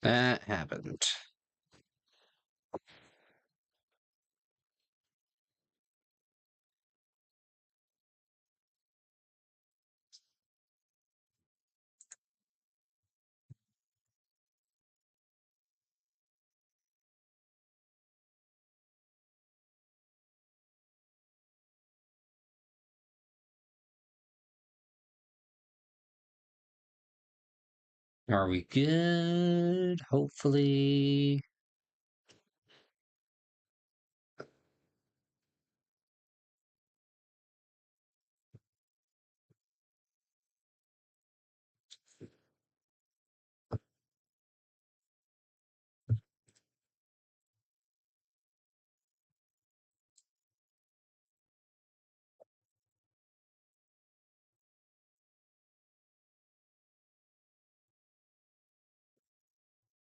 That happened. Are we good? Hopefully.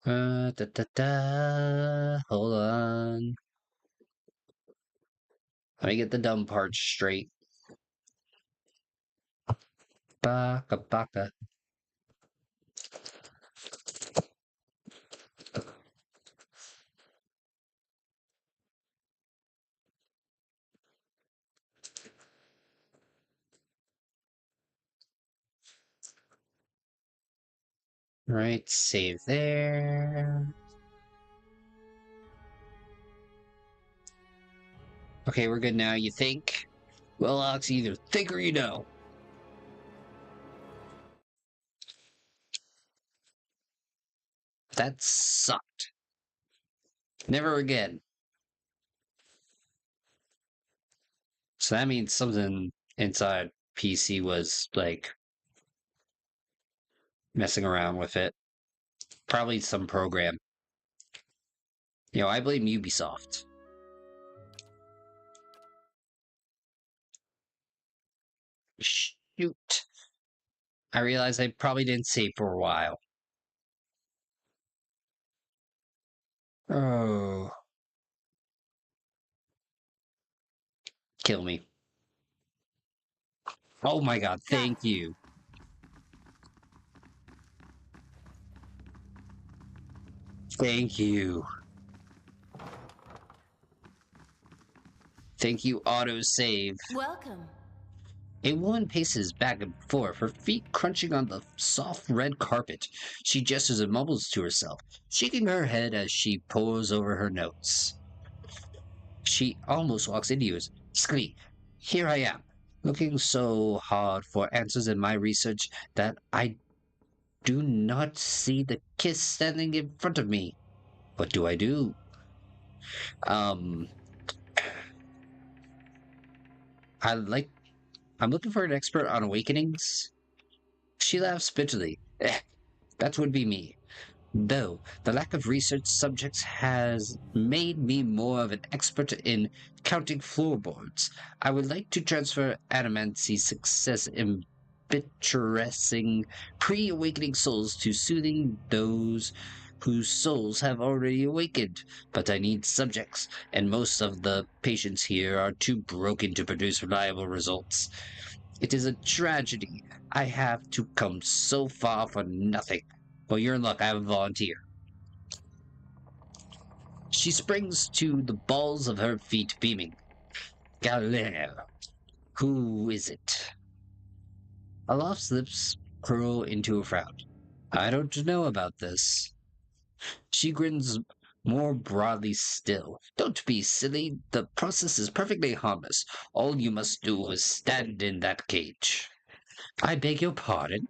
Da da da. Hold on. Let me get the dumb parts straight. Baka baka. Right, save there. Okay, we're good now, you think? Well, Alex, you either think or you know. That sucked. Never again. So that means something inside PC was like messing around with it. Probably some program. I blame Ubisoft. Shoot. I realized I probably didn't save for a while. Oh, kill me. Oh my god, thank you. Thank you. Thank you, autosave. Welcome. A woman paces back and forth, her feet crunching on the soft red carpet. She gestures and mumbles to herself, shaking her head as she pores over her notes. She almost walks into you. Squeak. Here I am, looking so hard for answers in my research that I do not see the kiss standing in front of me. What do I do? Um, I like. I'm looking for an expert on awakenings. She laughs bitterly. That would be me. Though the lack of research subjects has made me more of an expert in counting floorboards, I would like to transfer Adamancy's success in buttressing pre-awakening souls to soothing those whose souls have already awakened. But I need subjects, and most of the patients here are too broken to produce reliable results. It is a tragedy. I have to come so far for nothing. Well, you're in luck. I have a volunteer. She springs to the balls of her feet, beaming. Galère. Who is it? Olaf's lips curl into a frown. I don't know about this. She grins more broadly still. Don't be silly. The process is perfectly harmless. All you must do is stand in that cage. I beg your pardon?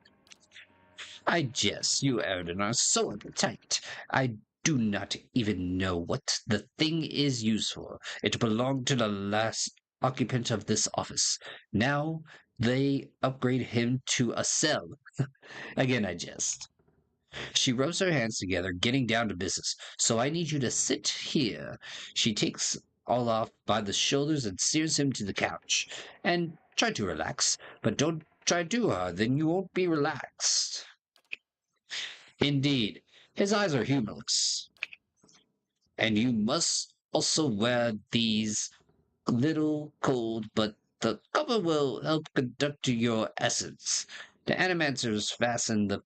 I jest. You Erden are so uptight. I do not even know what the thing is used for. It belonged to the last occupant of this office. Now they upgrade him to a cell. Again, I jest. She rubs her hands together, getting down to business. So I need you to sit here. She takes Olaf by the shoulders and steers him to the couch. And try to relax, but don't try too hard, then you won't be relaxed. Indeed, his eyes are humorless. And you must also wear these little cold, but the cover will help conduct your essence. The animancers fasten the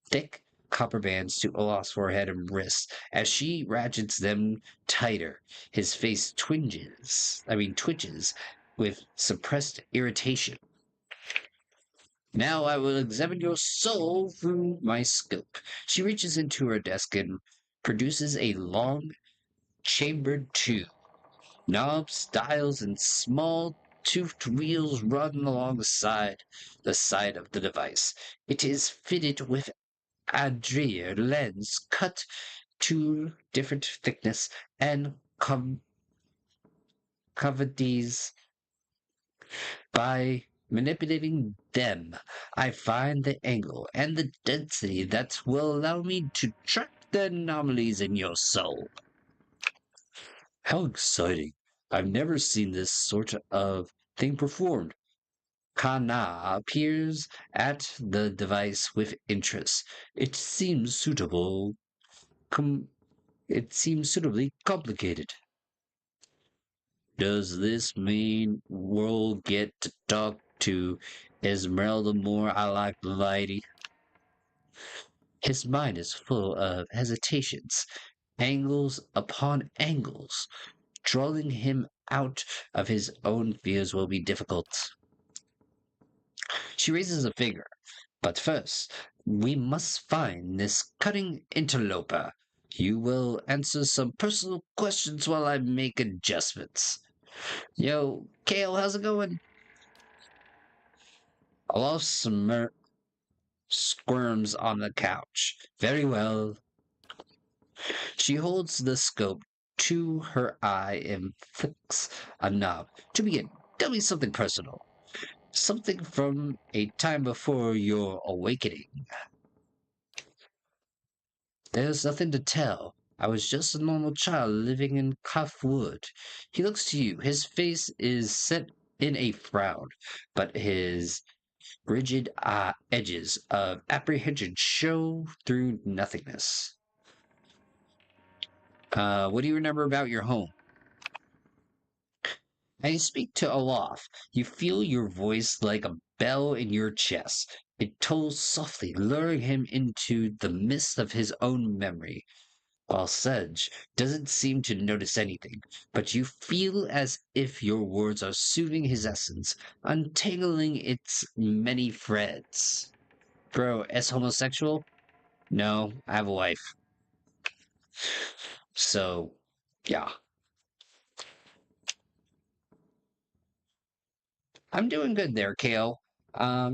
thick copper bands to Olaf's forehead and wrists. As she ratchets them tighter, his face twitches with suppressed irritation. Now I will examine your soul through my scope. She reaches into her desk and produces a long, chambered tube. Knobs, dials, and small toothed wheels run along the side of the device. It is fitted with Adria lens cut to different thickness and cavities. By manipulating them, I find the angle and the density that will allow me to track the anomalies in your soul. How exciting! I've never seen this sort of thing performed. Kana peers at the device with interest. It seems suitable. Com- it seems suitably complicated. Does this mean we'll get to talk to Esmeralda more? I like the lady. His mind is full of hesitations, angles upon angles. Drawing him out of his own fears will be difficult. She raises a finger. But first, we must find this cutting interloper. You will answer some personal questions while I make adjustments. Yo, Kale, how's it going? Olaf squirms on the couch. Very well. She holds the scope to her eye and flicks a knob. To begin, tell me something personal. Something from a time before your awakening. There's nothing to tell. I was just a normal child living in Cuff Wood. He looks to you. His face is set in a frown, but his rigid edges of apprehension show through nothingness. What do you remember about your home? As you speak to Olaf, you feel your voice like a bell in your chest. It tolls softly, luring him into the mist of his own memory. While Sedge doesn't seem to notice anything, but you feel as if your words are soothing his essence, untangling its many threads. Bro, as homosexual? No, I have a wife. So, yeah. I'm doing good there, Kale.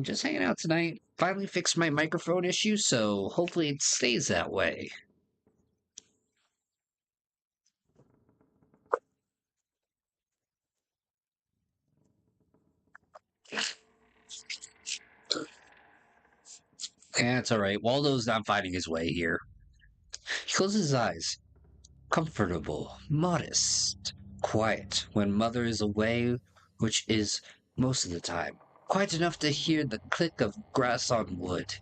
Just hanging out tonight. Finally fixed my microphone issue, so hopefully it stays that way. Yeah, it's alright. Waldo's not fighting his way here. He closes his eyes. Comfortable, modest, quiet when mother is away, which is most of the time. Quiet enough to hear the click of grass on wood.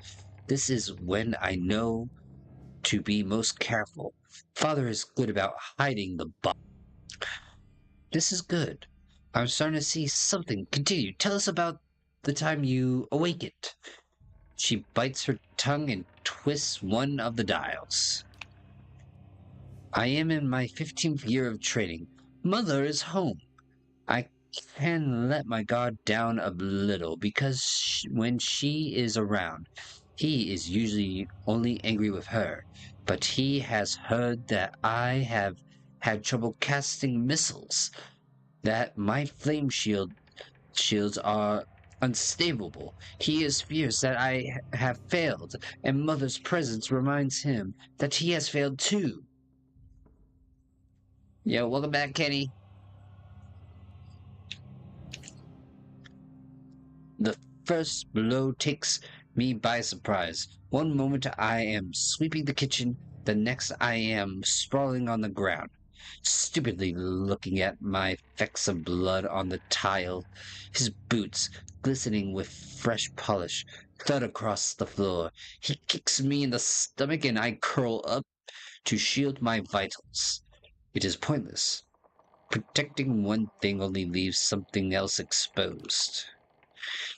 This is when I know to be most careful. Father is good about hiding the bomb. This is good. I'm starting to see something. Continue. Tell us about the time you awakened. She bites her tongue and twists one of the dials. I am in my 15th year of training. Mother is home. I can let my guard down a little because when she is around, he is usually only angry with her. But he has heard that I have had trouble casting missiles, that my shields are unstable. He is fierce that I have failed, and Mother's presence reminds him that he has failed too. Yo, welcome back, Kenny. The first blow takes me by surprise. One moment I am sweeping the kitchen, the next I am sprawling on the ground, stupidly looking at my flecks of blood on the tile. His boots, glistening with fresh polish, thud across the floor. He kicks me in the stomach and I curl up to shield my vitals. It is pointless. Protecting one thing only leaves something else exposed.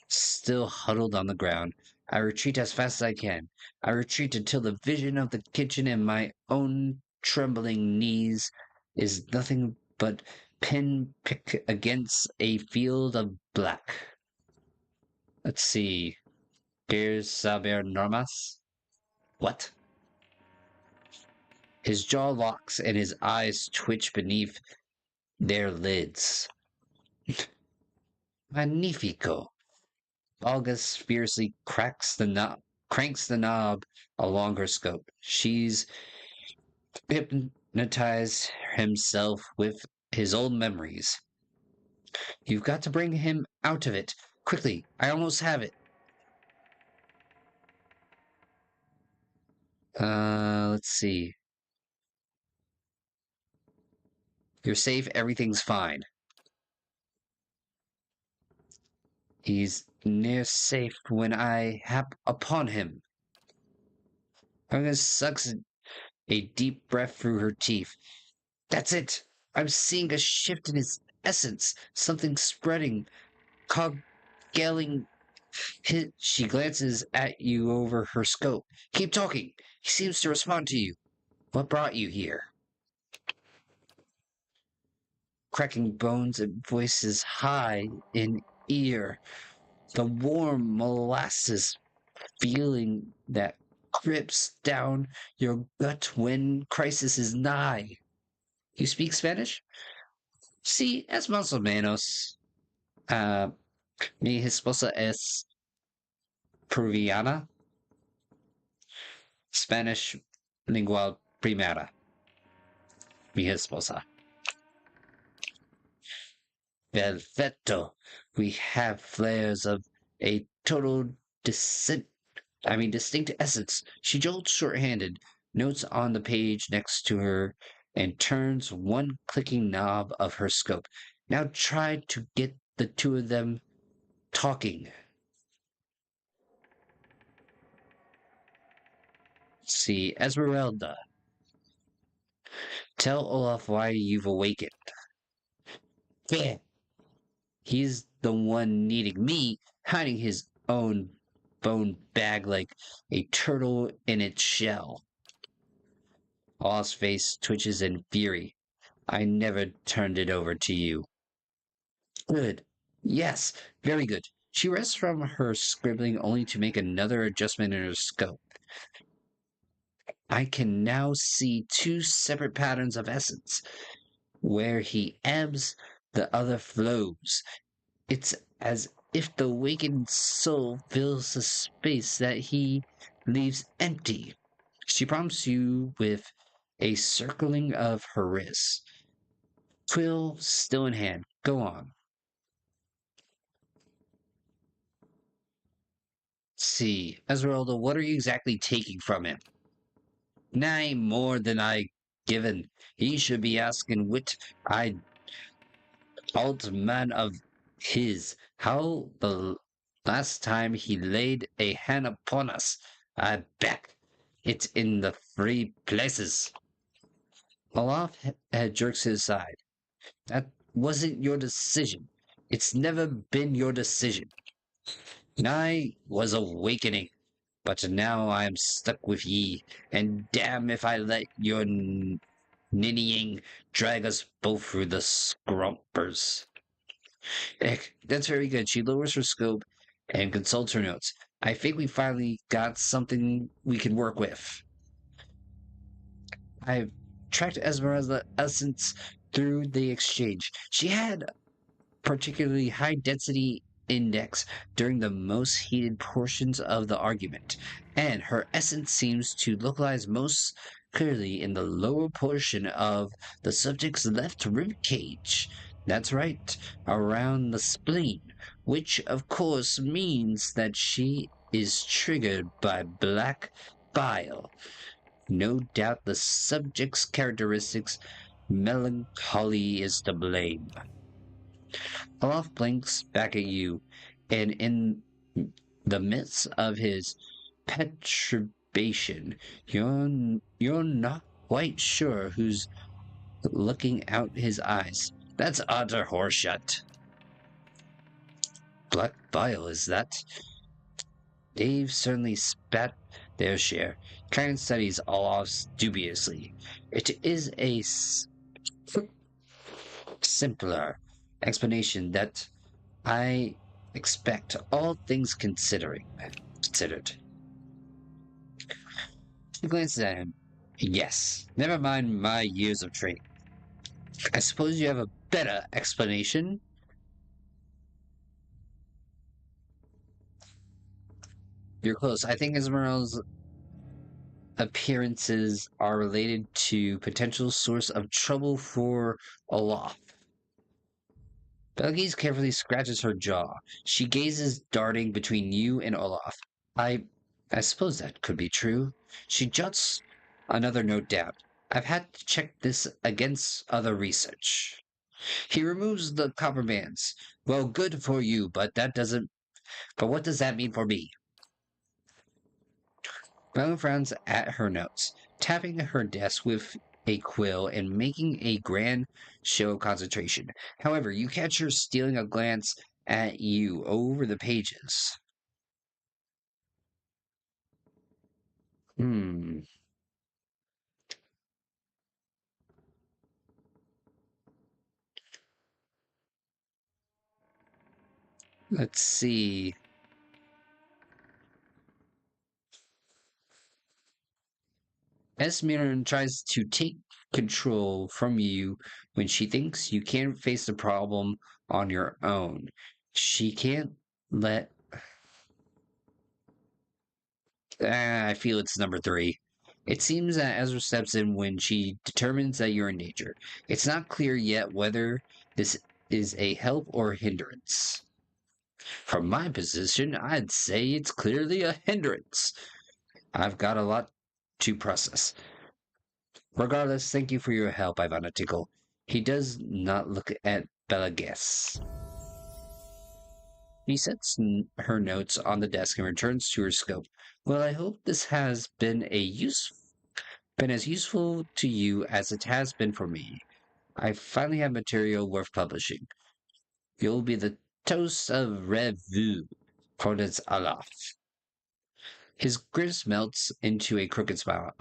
Still huddled on the ground, I retreat as fast as I can. I retreat until the vision of the kitchen and my own trembling knees is nothing but pinprick against a field of black. Let's see. Here's saber normas. What? His jaw locks and his eyes twitch beneath their lids. Magnifico. August fiercely cranks the knob along her scope. She's hypnotized himself with his old memories. You've got to bring him out of it. Quickly, I almost have it. Let's see. You're safe, everything's fine. He's near safe when I hap upon him. August sucks a deep breath through her teeth. That's it! I'm seeing a shift in his essence. Something spreading, coggling. She glances at you over her scope. Keep talking. He seems to respond to you. What brought you here? Cracking bones and voices high in ear. The warm molasses feeling that grips down your gut when crisis is nigh. You speak Spanish? Sí, es más o menos. Uh, Mi esposa es peruviana. Spanish lingua primera. Mi esposa. Perfecto. We have flares of a total distinct essence. She jolts short-handed, notes on the page next to her, and turns one clicking knob of her scope. Now try to get the two of them talking. See, Esmeralda, tell Olaf why you've awakened. Yeah. He's the one needing me, hiding his own bone bag like a turtle in its shell. Olaf's face twitches in fury. I never turned it over to you. Good. Yes, very good. She rests from her scribbling only to make another adjustment in her scope. I can now see two separate patterns of essence. Where he ebbs, the other flows. It's as if the awakened soul fills the space that he leaves empty. She prompts you with a circling of her wrists. Quill still in hand. Go on. See, Esmeralda, what are you exactly taking from him? Nay, more than I given. He should be asking what I alt man of his. How the last time he laid a hand upon us, I bet it's in the free places. Olaf had jerks his side. That wasn't your decision. It's never been your decision. I was awakening, but now I am stuck with ye, and damn if I let your ninnying drag us both through the scrumpers. That's very good. She lowers her scope and consults her notes. I think we finally got something we can work with. I've tracked Esmeralda's essence through the exchange. She had particularly high density index during the most heated portions of the argument, and her essence seems to localize most clearly in the lower portion of the subject's left rib cage. That's right, around the spleen, which of course means that she is triggered by black bile. No doubt the subject's characteristics, melancholy is to blame. Olaf blinks back at you, and in the midst of his perturbation, you're not quite sure who's looking out his eyes. That's utter horseshit. Black bile, is that? They've certainly spat their share. Karen studies Olaf's dubiously. It is a simpler explanation that I expect, all things considered. She glances at him. Yes, never mind my years of training. I suppose you have a better explanation? You're close. I think Esmeralda's appearances are related to potential source of trouble for Olaf. Belgies carefully scratches her jaw. She gazes darting between you and Olaf. I I suppose that could be true. She jots another note down. I've had to check this against other research. He removes the copper bands. Well, good for you, but what does that mean for me? Bella frowns at her notes, tapping her desk with a quill and making a grand show of concentration. However, you catch her stealing a glance at you over the pages. Hmm. Let's see. Esmeralda tries to take control from you when she thinks you can't face the problem on your own. She can't let. I feel it's number three. It seems that Ezra steps in when she determines that you're in danger. It's not clear yet whether this is a help or a hindrance. From my position, I'd say it's clearly a hindrance. I've got a lot to process. Regardless, thank you for your help, Ivana Tickle. He does not look at Bella Guess. She sets her notes on the desk and returns to her scope. Well, I hope this has been as useful to you as it has been for me. I finally have material worth publishing. You'll be the toast of revue for this Olaf. His grin melts into a crooked smile.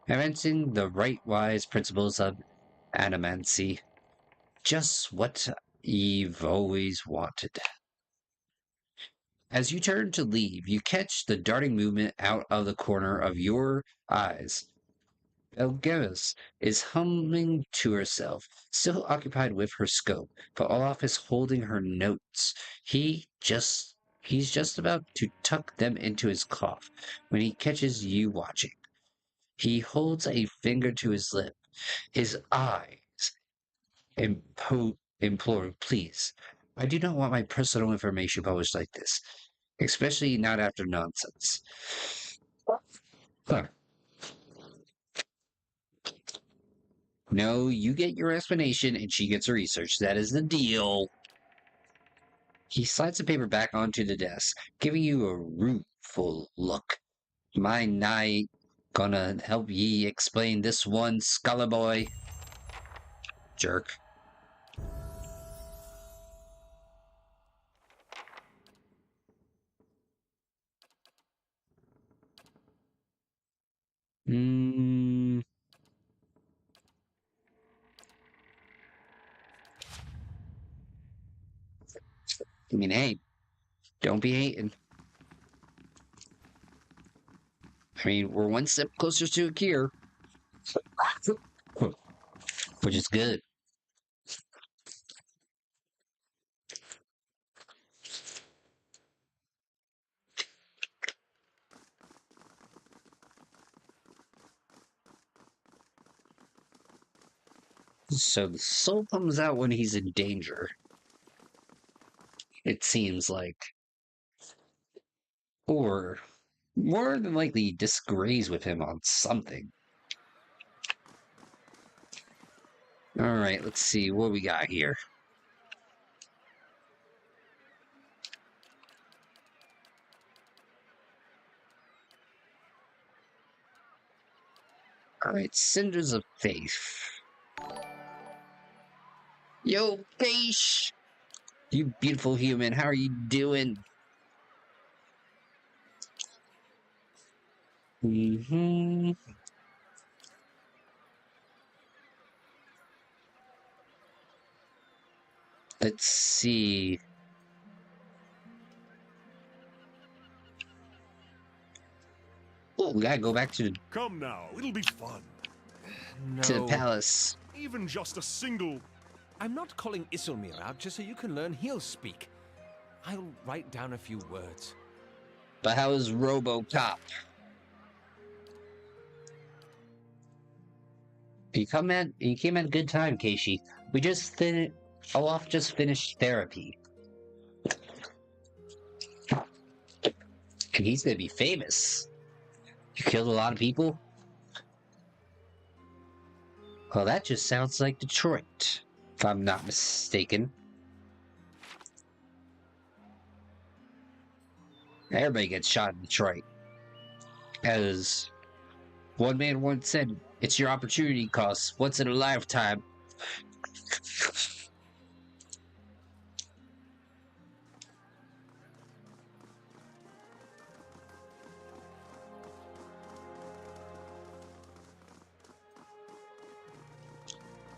Advancing the right wise principles of animancy. Just what you've always wanted. As you turn to leave, you catch the darting movement out of the corner of your eyes. Elgeris is humming to herself, still occupied with her scope, but Olaf is holding her notes. He's just about to tuck them into his cough when he catches you watching. He holds a finger to his lip, his eyes implore, please. I do not want my personal information published like this, especially not after nonsense. Huh. No, you get your explanation and she gets her research. That is the deal. He slides the paper back onto the desk, giving you a rueful look. My night gonna help ye explain this one, scholar boy? Jerk. Hmm. I mean, hey, don't be hating. I mean, we're one step closer to a cure, which is good. So the soul comes out when he's in danger, it seems like. Or more than likely disagrees with him on something. Alright, let's see what we got here. Alright, Cinders of Faith. Yo, Fish! You beautiful human, how are you doing? Mm-hmm. Let's see. Oh, we gotta go back Come now, it'll be fun. to the No. palace. Even just a single... I'm not calling Isilmir out just so you can learn he'll speak. I'll write down a few words. But how is RoboCop? You came at a good time, Keishi. We just Olaf just finished therapy. And he's gonna be famous. You killed a lot of people? Well, that just sounds like Detroit, if I'm not mistaken. Everybody gets shot in Detroit. As one man once said, it's your opportunity cost. Once in a lifetime.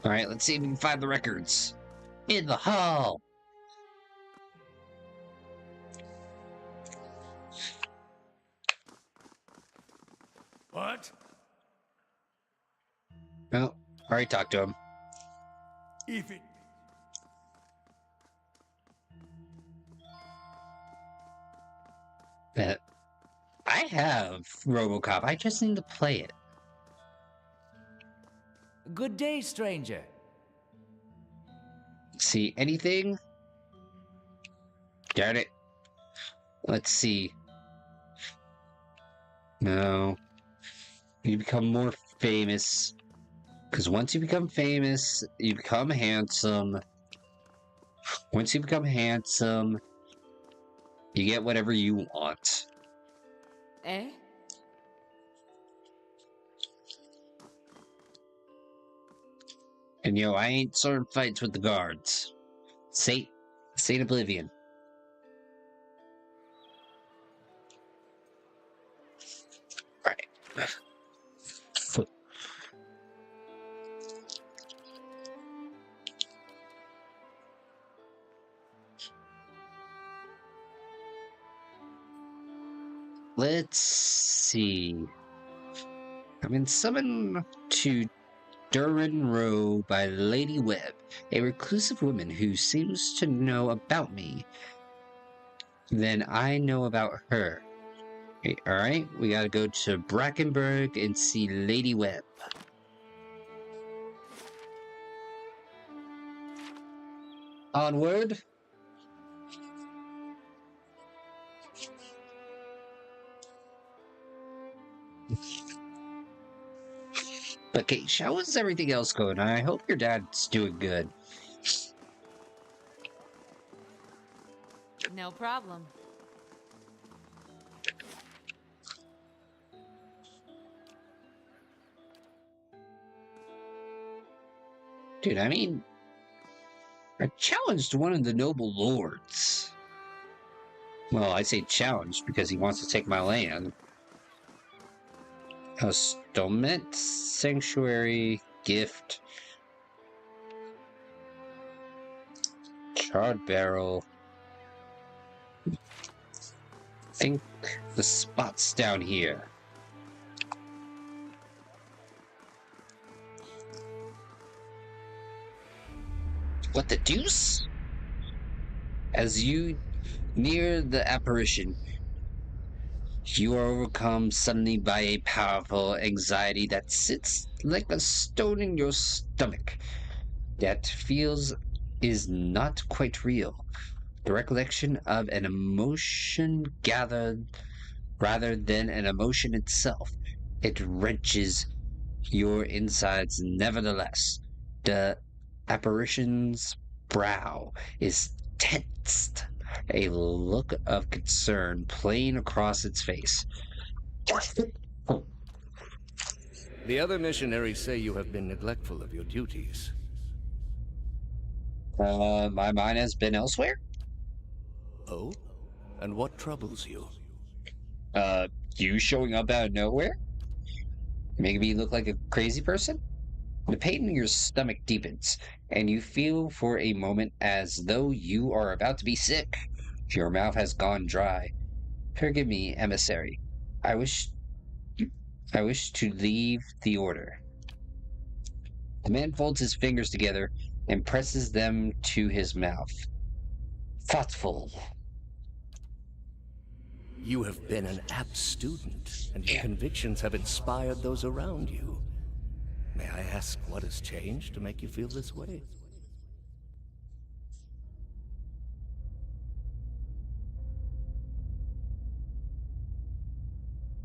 Alright, let's see if we can find the records. In the hall! What? Oh, already talked to him. If it... I have RoboCop. I just need to play it. Good day, stranger. See anything? Darn it. Let's see. No. You become more famous. Because once you become famous, you become handsome. Once you become handsome, you get whatever you want. Eh? And yo, I ain't starting fights with the guards. Saint Oblivion. Right. Let's see. I've been summoned to Durin Row by Lady Webb, a reclusive woman who seems to know about me than I know about her. Okay, alright, we gotta go to Brackenburg and see Lady Webb. Onward. But Kate, how is everything else going? I hope your dad's doing good. No problem. Dude, I mean, I challenged one of the noble lords. Well, I say challenged because he wants to take my land. A Stomet Sanctuary gift. Charred barrel. I think the spot's down here. What the deuce? As you near the apparition, you are overcome suddenly by a powerful anxiety that sits like a stone in your stomach. That feels is not quite real. The recollection of an emotion gathered rather than an emotion itself. It wrenches your insides nevertheless. The apparition's brow is tensed, a look of concern playing across its face. The other missionaries say you have been neglectful of your duties. My mind has been elsewhere? Oh? And what troubles you? you showing up out of nowhere? Making me look like a crazy person? The pain in your stomach deepens, and you feel for a moment as though you are about to be sick. Your mouth has gone dry. Forgive me, emissary. I wish to leave the order. The man folds his fingers together and presses them to his mouth. Thoughtful. You have been an apt student, and your convictions have inspired those around you. May I ask what has changed to make you feel this way?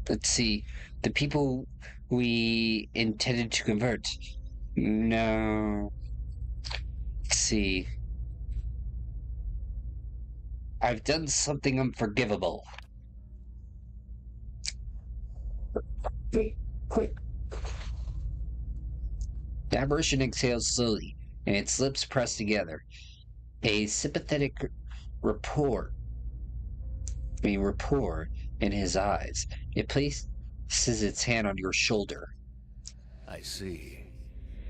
Let's see. The people we intended to convert. No. Let's see. I've done something unforgivable. Quick. The apparition exhales slowly, and its lips press together. A sympathetic rapport in his eyes. It places its hand on your shoulder. I see.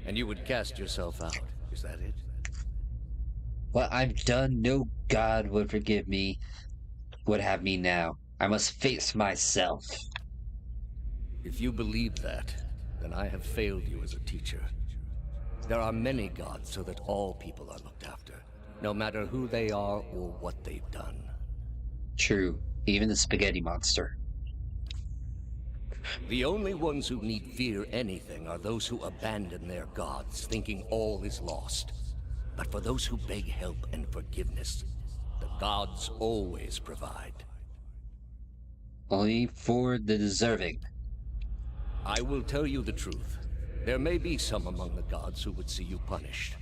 And you would cast yourself out, is that it? What I've done, no god would forgive me, would have me now. I must face myself. If you believe that, then I have failed you as a teacher. There are many gods so that all people are looked after, no matter who they are or what they've done. True, even the spaghetti monster. The only ones who need fear anything are those who abandon their gods, thinking all is lost. But for those who beg help and forgiveness, the gods always provide. Only for the deserving. I will tell you the truth. There may be some among the gods who would see you punished.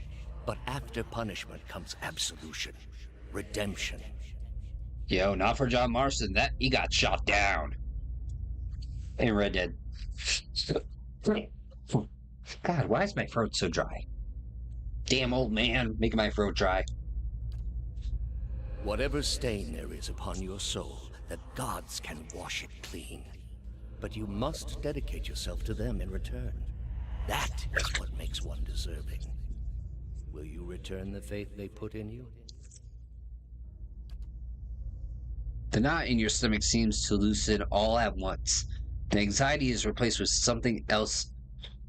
But after punishment comes absolution, redemption. Yo, not for John Marston. He got shot down. In Red Dead. God, why is my throat so dry? Damn old man, making my throat dry. Whatever stain there is upon your soul, the gods can wash it clean. But you must dedicate yourself to them in return. That is what makes one deserving. Will you return the faith they put in you? The knot in your stomach seems to loosen all at once. The anxiety is replaced with something else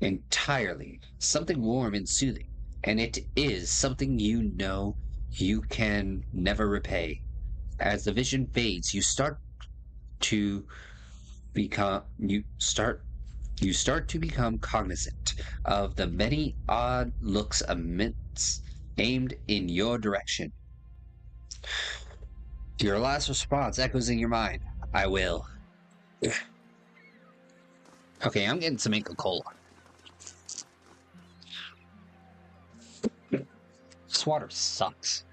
entirely, something warm and soothing. And it is something you know you can never repay. As the vision fades, you start to become cognizant of the many odd looks aimed in your direction. Your last response echoes in your mind. I will. Okay, I'm getting some Inca Cola. This water sucks.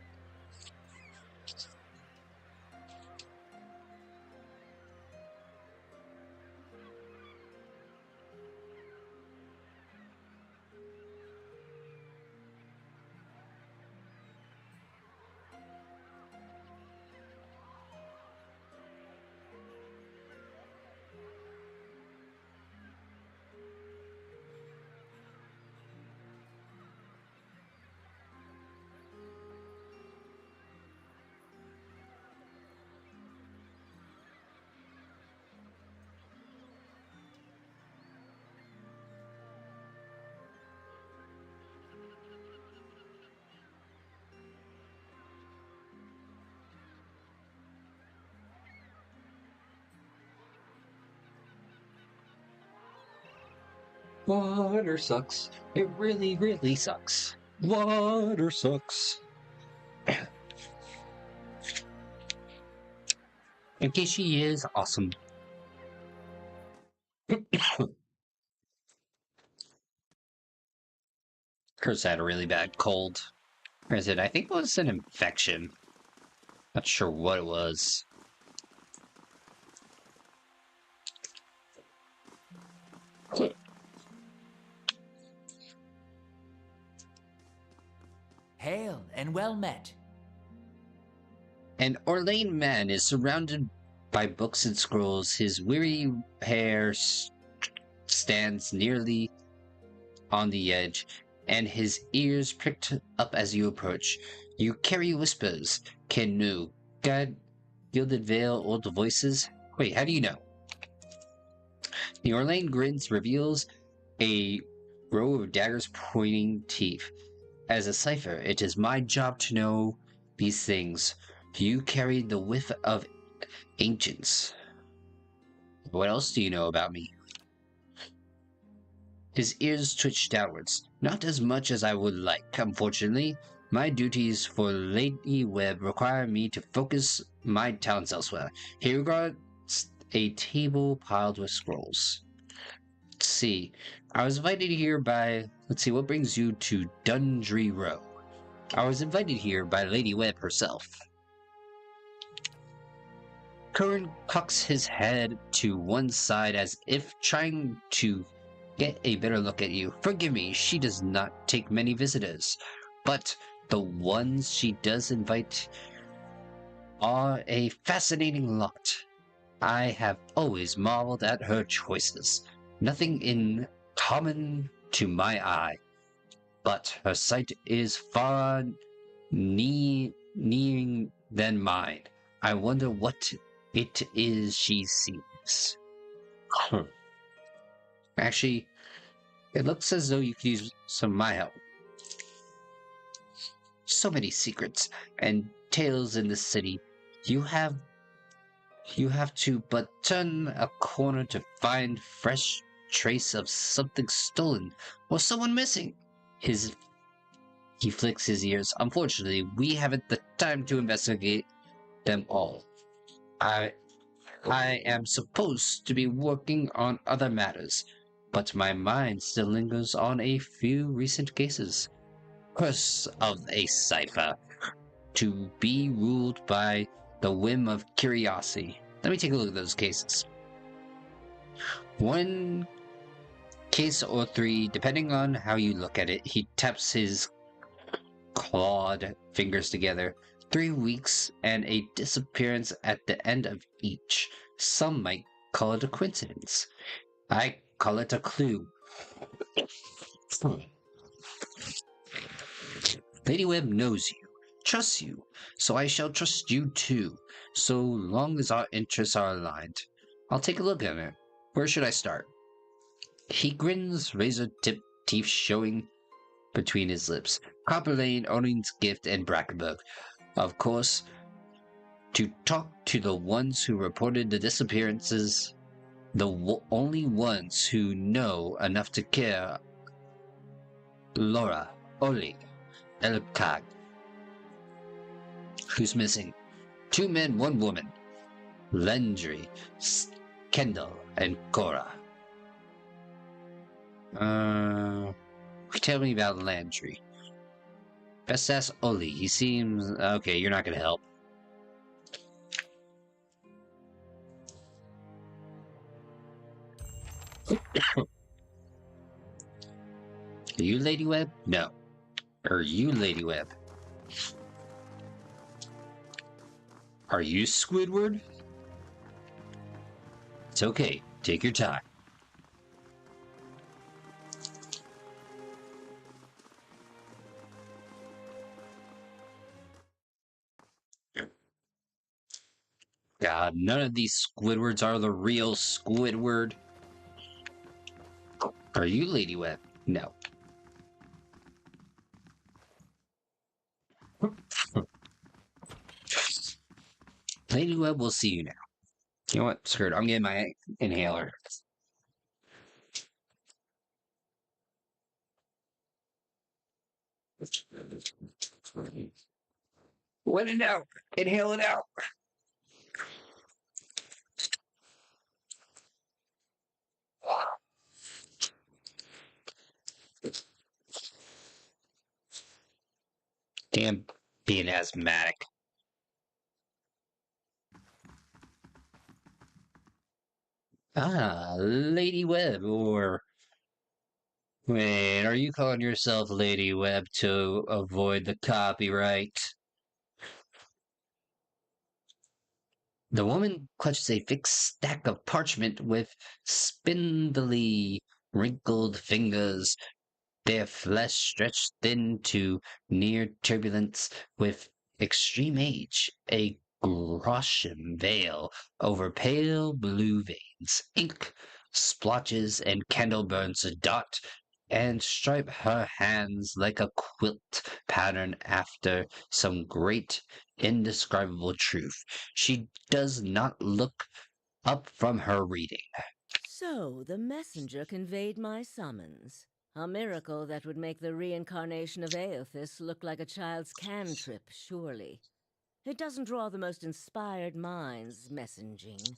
Water sucks. It really, really sucks. Water sucks. In case she is awesome. Chris had a really bad cold. Or is it? I think it was an infection. Not sure what it was. Hail and well met. An Orlane man is surrounded by books and scrolls. His weary hair stands nearly on the edge, and his ears pricked up as you approach. You carry whispers, canoe, guide, gilded veil, old voices. Wait, how do you know? The Orlane grins reveals a row of daggers pointing teeth. As a cipher, it is my job to know these things. You carry the whiff of ancients. What else do you know about me? His ears twitch downwards. Not as much as I would like, unfortunately. My duties for Lady Webb require me to focus my talents elsewhere. He regards a table piled with scrolls. Let's see. I was invited here by... Let's see, what brings you to Dundry Row? I was invited here by Lady Webb herself. Curran cocks his head to one side as if trying to get a better look at you. Forgive me, she does not take many visitors, but the ones she does invite are a fascinating lot. I have always marveled at her choices. Nothing in common to my eye, but her sight is far nearing than mine. I wonder what it is she sees. Actually, it looks as though you could use some of my help. So many secrets and tales in this city. You have to but turn a corner to find fresh trace of something stolen or someone missing. He flicks his ears. Unfortunately, we haven't the time to investigate them all. I am supposed to be working on other matters, but my mind still lingers on a few recent cases. Curse of a cipher, to be ruled by the whim of curiosity. Let me take a look at those cases. One case or three, depending on how you look at it. He taps his clawed fingers together. 3 weeks and a disappearance at the end of each. Some might call it a coincidence. I call it a clue. Lady Webb knows you, trusts you, so I shall trust you too, so long as our interests are aligned. I'll take a look at it. Where should I start? He grins, razor-tipped teeth showing between his lips. Copper Lane, Odin's Gift, and Brackenburg. Of course, to talk to the ones who reported the disappearances, the only ones who know enough to care. Laura, Oli, Elkag. Who's missing? 2 men, 1 woman. Lendry, Kendall, and Cora. Tell me about Landry. Best ask Oli. He seems... Okay, you're not gonna help. Are you Lady Webb? No. Are you Lady Webb? Are you Squidward? It's okay. Take your time. God, none of these Squidwards are the real Squidward. Are you Lady Webb? No. Lady Webb will see you now. You know what? Screw it. I'm getting my inhaler. Let it out. Inhale it out. Damn being asthmatic. Ah, Lady Webb, or... Wait, are you calling yourself Lady Webb to avoid the copyright? The woman clutches a thick stack of parchment with spindly, wrinkled fingers, their flesh stretched thin to near turbulence with extreme age, a Groshem veil over pale blue veins, ink splotches and candle burns dot and stripe her hands like a quilt pattern after some great indescribable truth. She does not look up from her reading. So, the messenger conveyed my summons. A miracle that would make the reincarnation of Aothis look like a child's cantrip, surely. It doesn't draw the most inspired minds, messaging.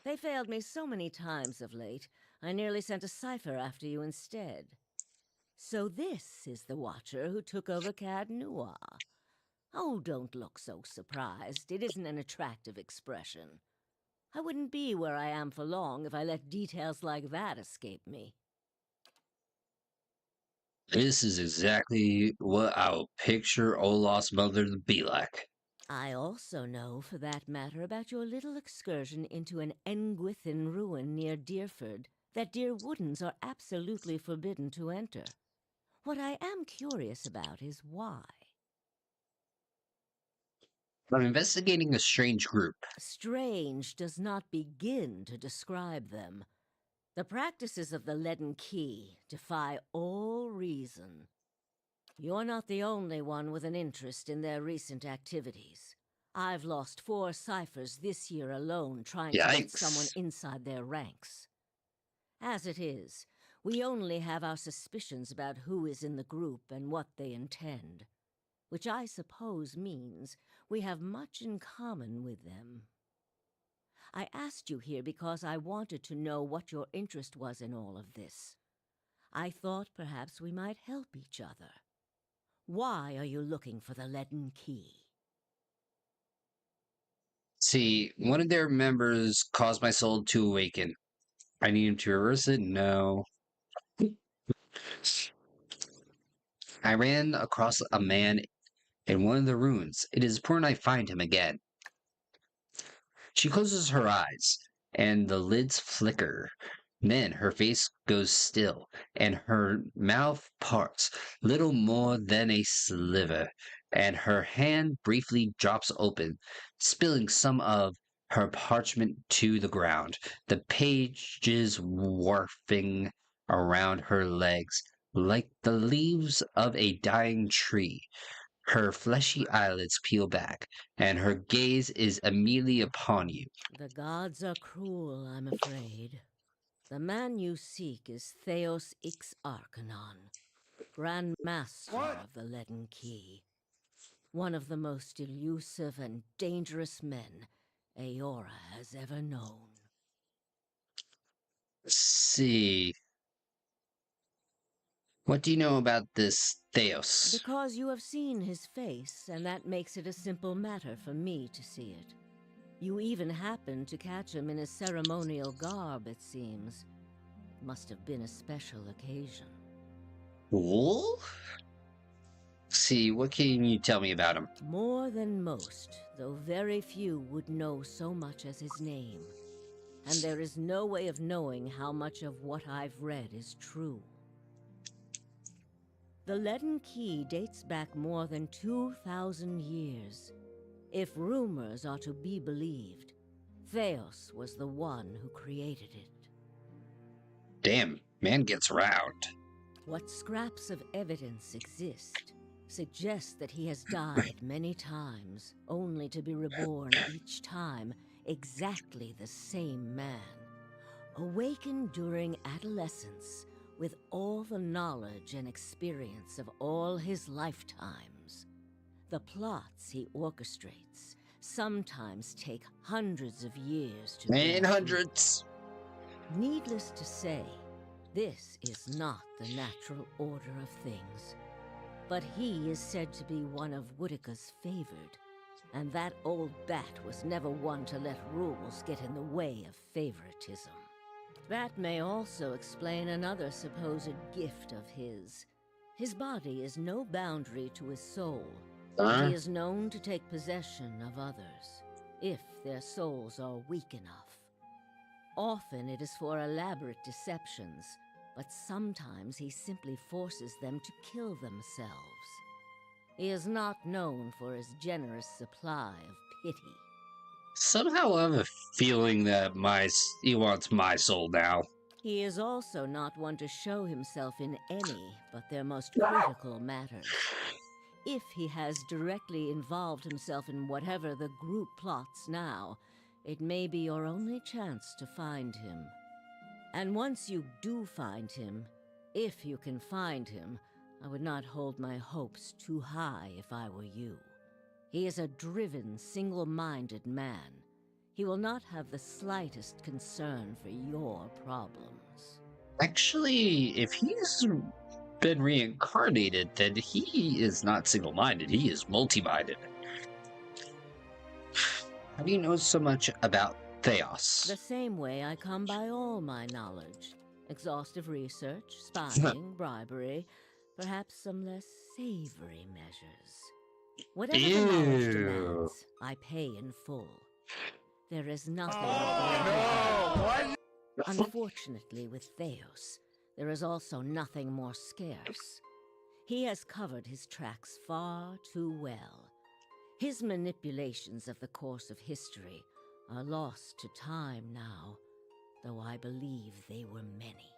They failed me so many times of late, I nearly sent a cipher after you instead. So this is the Watcher who took over Cad Noir. Oh, don't look so surprised. It isn't an attractive expression. I wouldn't be where I am for long if I let details like that escape me. This is exactly what I would picture Olaf's mother to be like. I also know, for that matter, about your little excursion into an Engwithin ruin near Deerford that dear Woodens are absolutely forbidden to enter. What I am curious about is why. I'm investigating a strange group. Strange does not begin to describe them. The practices of the Leaden Key defy all reason. You're not the only one with an interest in their recent activities. I've lost 4 ciphers this year alone trying to get someone inside their ranks. As it is, we only have our suspicions about who is in the group and what they intend, which I suppose means we have much in common with them. I asked you here because I wanted to know what your interest was in all of this. I thought perhaps we might help each other. Why are you looking for the Leaden Key? See, one of their members caused my soul to awaken. I need him to reverse it? No. I ran across a man in one of the ruins. It is important I find him again. She closes her eyes, and the lids flicker. Then her face goes still, and her mouth parts, little more than a sliver, and her hand briefly drops open, spilling some of her parchment to the ground, the pages warping around her legs like the leaves of a dying tree. Her fleshy eyelids peel back, and her gaze is immediately upon you. The gods are cruel, I'm afraid. The man you seek is Theos Ix Arcanon, Grand Master of the Leaden Key. One of the most elusive and dangerous men Eora has ever known. See. What do you know about this Theos? Because you have seen his face, and that makes it a simple matter for me to see it. You even happened to catch him in his ceremonial garb, it seems. It must have been a special occasion. Cool? See, what can you tell me about him? More than most, though very few would know so much as his name. And there is no way of knowing how much of what I've read is true. The Leaden Key dates back more than 2,000 years. If rumors are to be believed, Theos was the one who created it. Damn, man gets round. What scraps of evidence exist suggest that he has died many times, only to be reborn each time exactly the same man. Awakened during adolescence with all the knowledge and experience of all his lifetimes. The plots he orchestrates sometimes take hundreds of years to bear fruit. Hundreds. Needless to say, this is not the natural order of things. But he is said to be one of Woodica's favored, and that old bat was never one to let rules get in the way of favoritism. That may also explain another supposed gift of his. His body is no boundary to his soul, but he is known to take possession of others. if their souls are weak enough. Often it is for elaborate deceptions, but sometimes he simply forces them to kill themselves. He is not known for his generous supply of pity. Somehow I have a feeling that he wants my soul now. He is also not one to show himself in any but their most critical matters. If he has directly involved himself in whatever the group plots now, it may be your only chance to find him. And once you do find him, if you can find him, I would not hold my hopes too high if I were you. He is a driven, single-minded man. He will not have the slightest concern for your problems. Actually, if he's been reincarnated, then he is not single-minded. He is multi-minded. How do you know so much about Theos? The same way I come by all my knowledge. Exhaustive research, spying, bribery, perhaps some less savory measures. Whatever the knowledge demands, I pay in full. There is nothing Unfortunately, with Theos, there is also nothing more scarce. He has covered his tracks far too well. His manipulations of the course of history are lost to time now, though I believe they were many.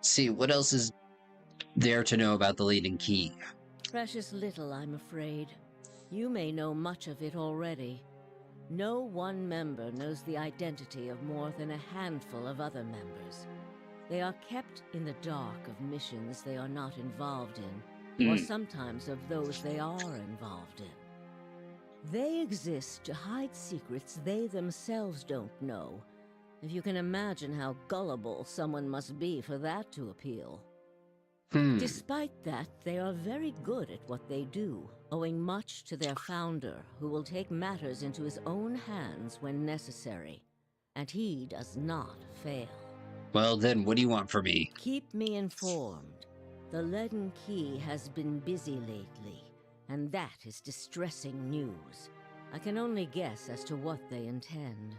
See, what else is there to know about the Leading Key? Precious little, I'm afraid. You may know much of it already. No one member knows the identity of more than a handful of other members. They are kept in the dark of missions they are not involved in, or sometimes of those they are involved in. They exist to hide secrets they themselves don't know, if you can imagine how gullible someone must be for that to appeal. Despite that, they are very good at what they do, owing much to their founder, who will take matters into his own hands when necessary. And he does not fail. Well then, what do you want from me? Keep me informed. The Leaden Key has been busy lately, and that is distressing news. I can only guess as to what they intend.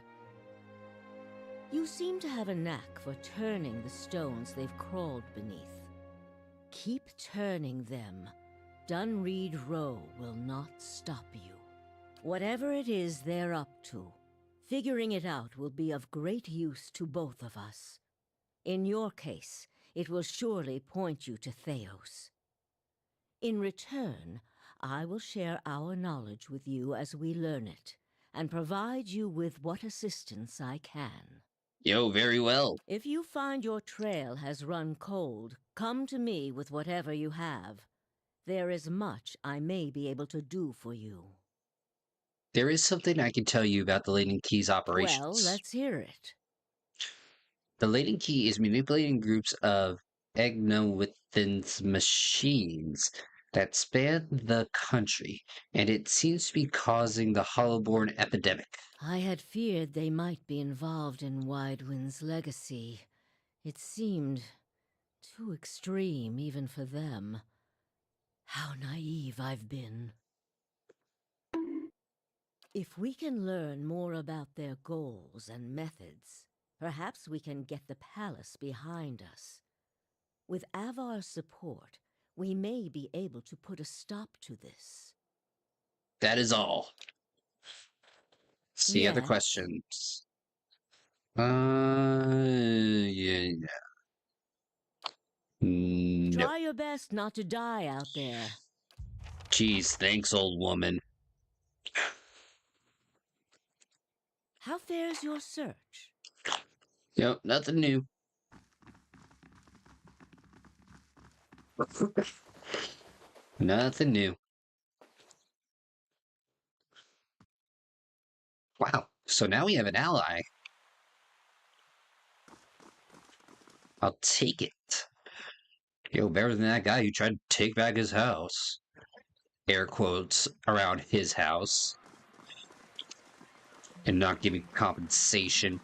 You seem to have a knack for turning the stones they've crawled beneath. Keep turning them. Dunreed Row will not stop you. Whatever it is they're up to, figuring it out will be of great use to both of us. In your case, it will surely point you to Theos. In return, I will share our knowledge with you as we learn it, and provide you with what assistance I can. Yo, very well. If you find your trail has run cold, come to me with whatever you have. There is much I may be able to do for you. There is something I can tell you about the Leading Key's operations. Well, let's hear it. The Leading Key is manipulating groups of Egnowithan's machines that span the country, and it seems to be causing the Hollowborn epidemic. I had feared they might be involved in Widewind's legacy. It seemed too extreme even for them. How naive I've been. If we can learn more about their goals and methods, perhaps we can get the palace behind us. With Avar's support, we may be able to put a stop to this. That is all. See other Yes. questions. Yeah. No. Try your best not to die out there. Geez, thanks, old woman. How fares your search? Yep, nothing new. Nothing new. Wow, so now we have an ally. I'll take it. Yo, better than that guy who tried to take back his house. Air quotes around his house. And not giving compensation.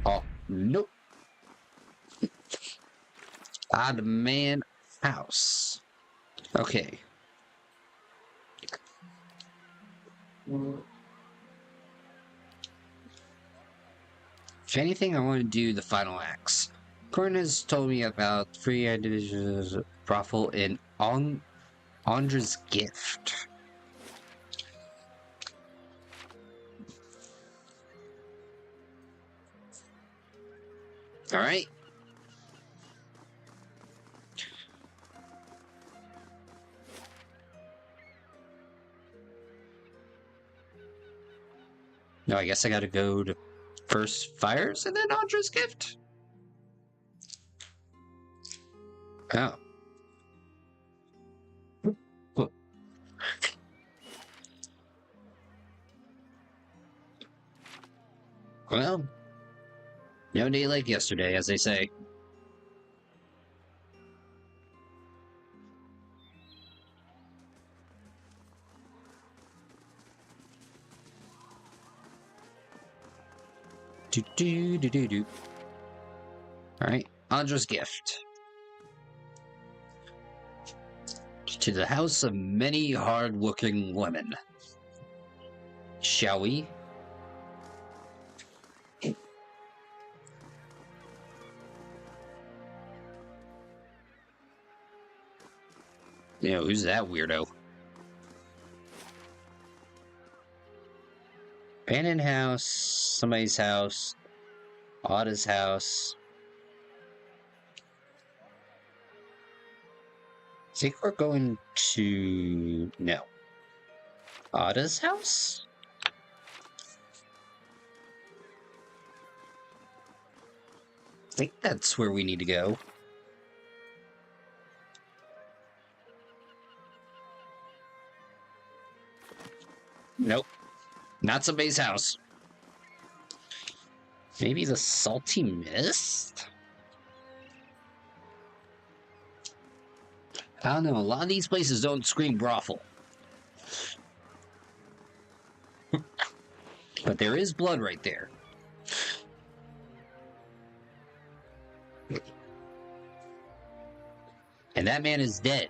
Oh, nope. I demand house. Okay. If anything, I want to do the final acts. Corin has told me about free individuals brothel in Andra's gift. All right. No, I guess I gotta go to first Fires and then Andra's gift. Oh. Cool. Well, no day like yesterday, as they say. Do. Alright, Andra's gift. To the house of many hard-working women. Shall we? You know, who's that weirdo? Abandoned house, somebody's house, Auda's house. I think we're going to... no. Auda's house? I think that's where we need to go. Nope. Not somebody's house. Maybe the Salty Mist? I don't know. A lot of these places don't scream brothel. But there is blood right there. And that man is dead.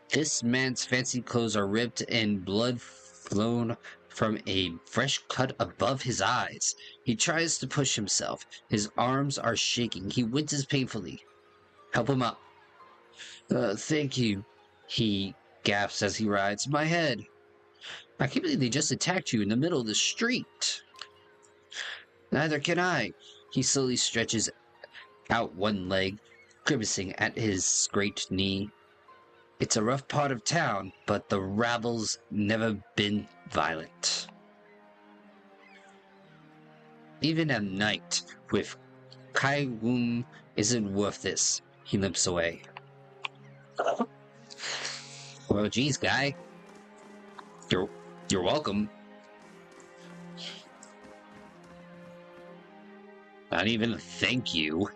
This man's fancy clothes are ripped and blood flown from a fresh cut above his eyes. He tries to push himself. His arms are shaking. He winces painfully. Help him up. Thank you. He gasps as he rides. My head. I can't believe they just attacked you in the middle of the street. Neither can I. He slowly stretches out one leg, grimacing at his scraped knee. It's a rough part of town, but the rabble's never been violent. Even at night, with Kai Wum isn't worth this. He limps away. Well, geez, guy. You're welcome. Not even a thank you.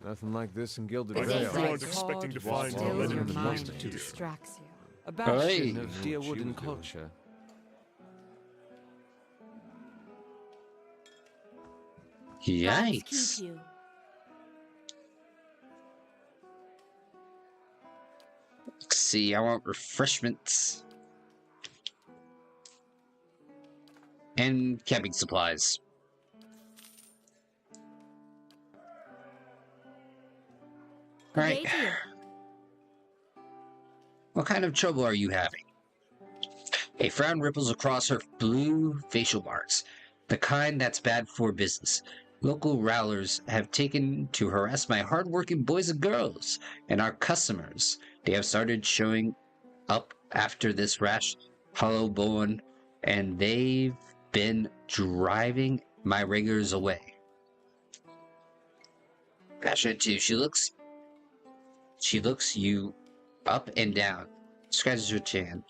Nothing like this in Gilded I Vale. bet you aren't expecting to find Still a letter your in the mind post here. distracts you. A bastion Hey. of Deerwood culture. Yikes. Keep you. Let's see, I want refreshments. And camping supplies. Alright. Day to you. What kind of trouble are you having? A frown ripples across her blue facial marks, the kind that's bad for business. Local rowlers have taken to harass my hard-working boys and girls, and our customers. They have started showing up after this rash hollowborn, and they've been driving my regulars away. Passionate too. She looks you up and down, scratches her chin.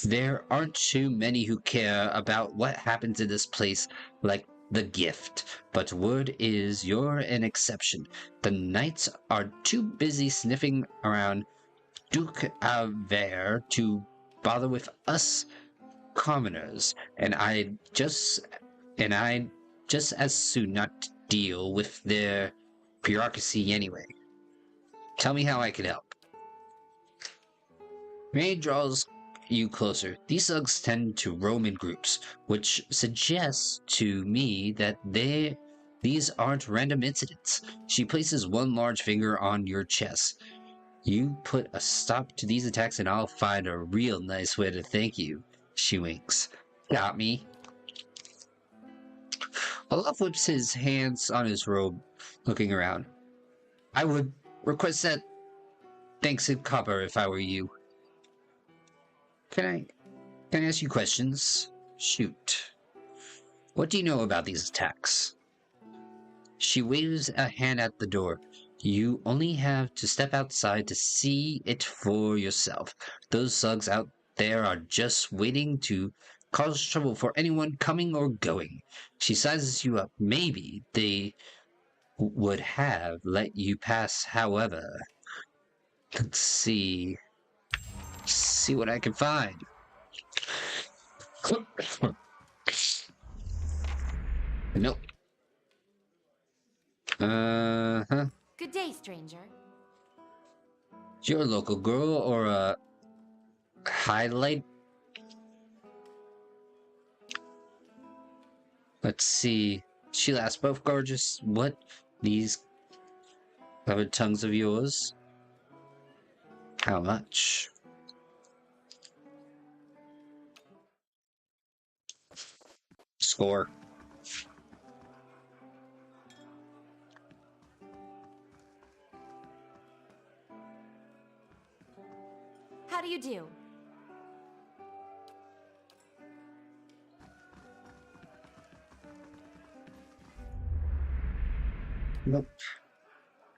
There aren't too many who care about what happens in this place like the gift, but word is you're an exception. The knights are too busy sniffing around Duke Aver to bother with us commoners, and I'd just as soon not deal with their bureaucracy anyway. Tell me how I can help. May draws you closer. These thugs tend to roam in groups, which suggests to me that these aren't random incidents. She places one large finger on your chest. You put a stop to these attacks and I'll find a real nice way to thank you. She winks. Got me. Olaf whips his hands on his robe, looking around. I would request that thanks in copper if I were you. Can I ask you questions? Shoot. What do you know about these attacks? She waves a hand at the door. You only have to step outside to see it for yourself. Those thugs out there are just waiting to cause trouble for anyone coming or going. She sizes you up. Maybe they would have let you pass, however. Let's see. See what I can find. Nope. Uh-huh. Good day, stranger. You're a local girl or a highlight? Let's see. She laughs, both gorgeous. What? These clever tongues of yours? How much? Score. How do you do? Nope.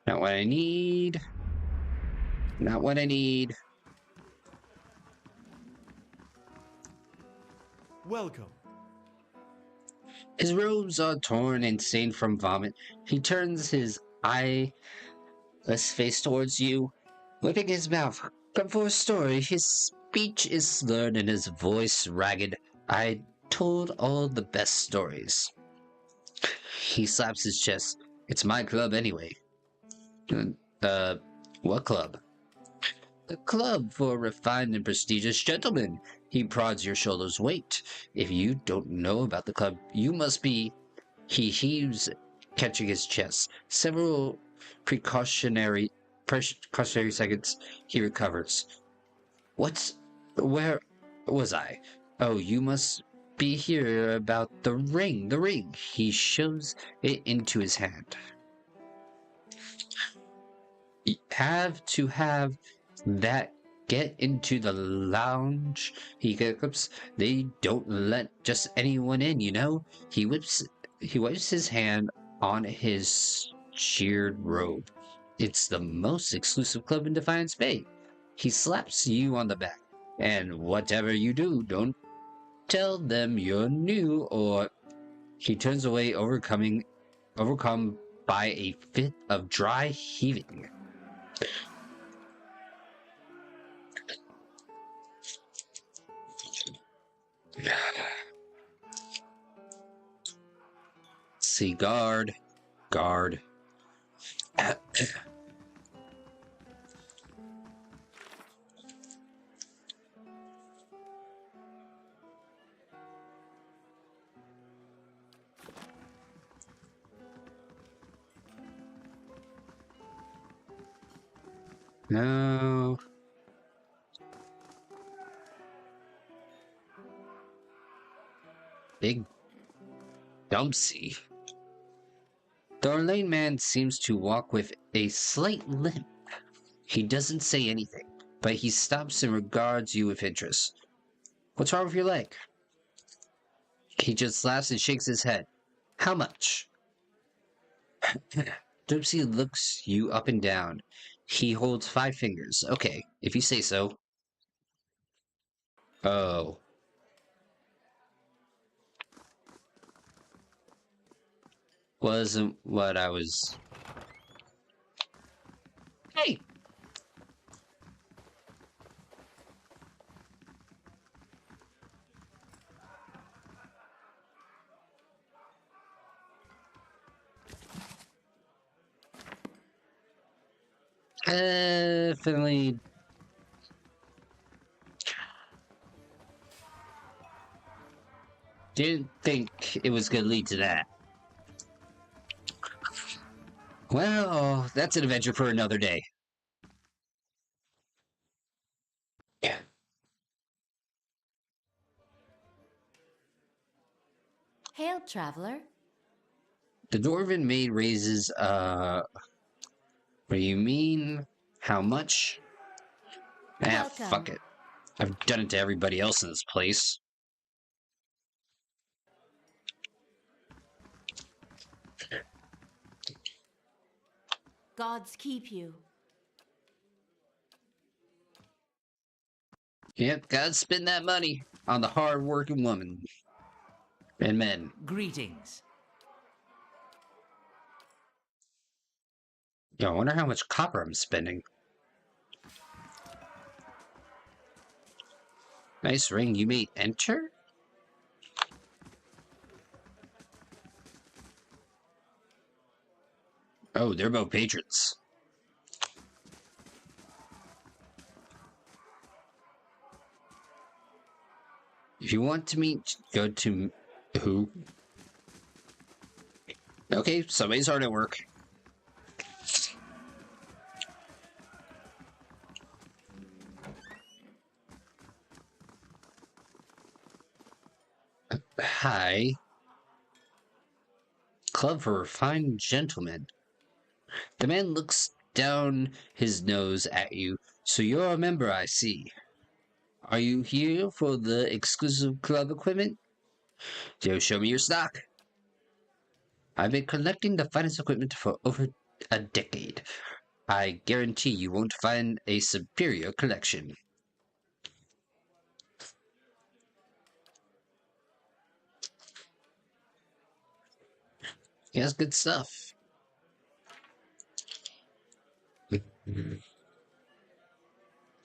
Not what I need. Not what I need. Welcome. His robes are torn and stained from vomit. He turns his eyeless face towards you, whipping his mouth. Come for a story. His speech is slurred and his voice ragged. I told all the best stories. He slaps his chest. It's my club anyway. What club? The club for refined and prestigious gentlemen. He prods your shoulders. Wait, if you don't know about the club, you must be... He heaves, catching his chest. Several precautionary seconds, he recovers. Where was I? Oh, you must be here about the ring. The ring. He shows it into his hand. You have to have that. Get into the lounge. He hiccups. They don't let just anyone in, you know. He wipes his hand on his sheared robe. It's the most exclusive club in Defiance Bay. He slaps you on the back. And whatever you do, don't tell them you're new or... He turns away, overcome by a fit of dry heaving. See, guard. No. Big Dumpsy. The Orlane man seems to walk with a slight limp. He doesn't say anything, but he stops and regards you with interest. What's wrong with your leg? He just laughs and shakes his head. How much? Dumpsy looks you up and down. He holds 5 fingers. Okay, if you say so. Oh. Wasn't what I was... Hey! Definitely. Didn't think it was gonna lead to that. Well, that's an adventure for another day. Yeah. Hail, traveler. The Dwarven maid raises, what do you mean? How much? Ah, fuck Welcome. it. I've done it to everybody else in this place. Gods keep you. Yep, gotta spend that money on the hard-working woman and men. Greetings. Yo, I wonder how much copper I'm spending. Nice ring. You may enter? Oh, they're both patrons. If you want to meet, go to... Who? Okay, somebody's hard at work. Hi. Club for Refined Gentlemen. The man looks down his nose at you. So you're a member, I see. Are you here for the exclusive club equipment? Show me your stock. I've been collecting the finest equipment for over a decade. I guarantee you won't find a superior collection. He has good stuff.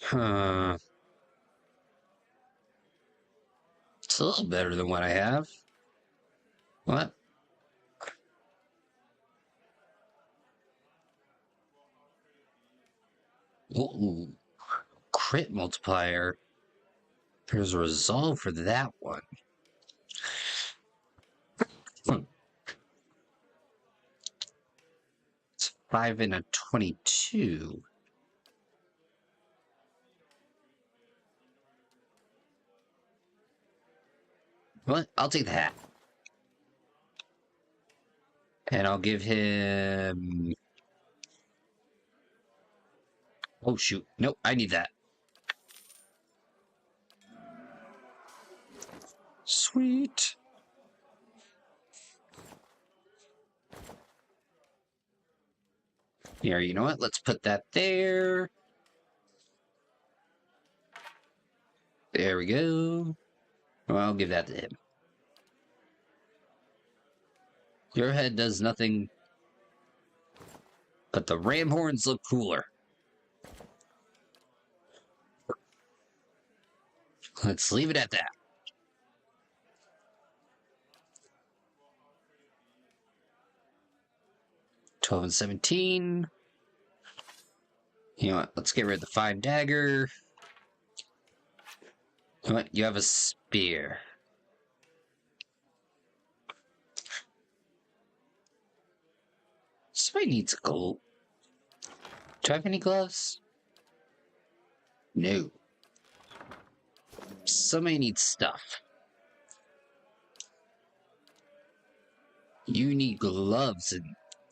Huh. It's a little better than what I have. What? Ooh. Crit multiplier. There's a resolve for that one. It's 5 and a 22. What? I'll take the hat. And I'll give him... Oh, shoot. Nope, I need that. Sweet. Here, you know what? Let's put that there. There we go. Well, I'll give that to him. Your head does nothing, but the ram horns look cooler. Let's leave it at that. $12 and 17. You know what? Let's get rid of the 5 dagger. You know what? You have a spear. Somebody needs gold. Do I have any gloves? No. Somebody needs stuff. You need gloves and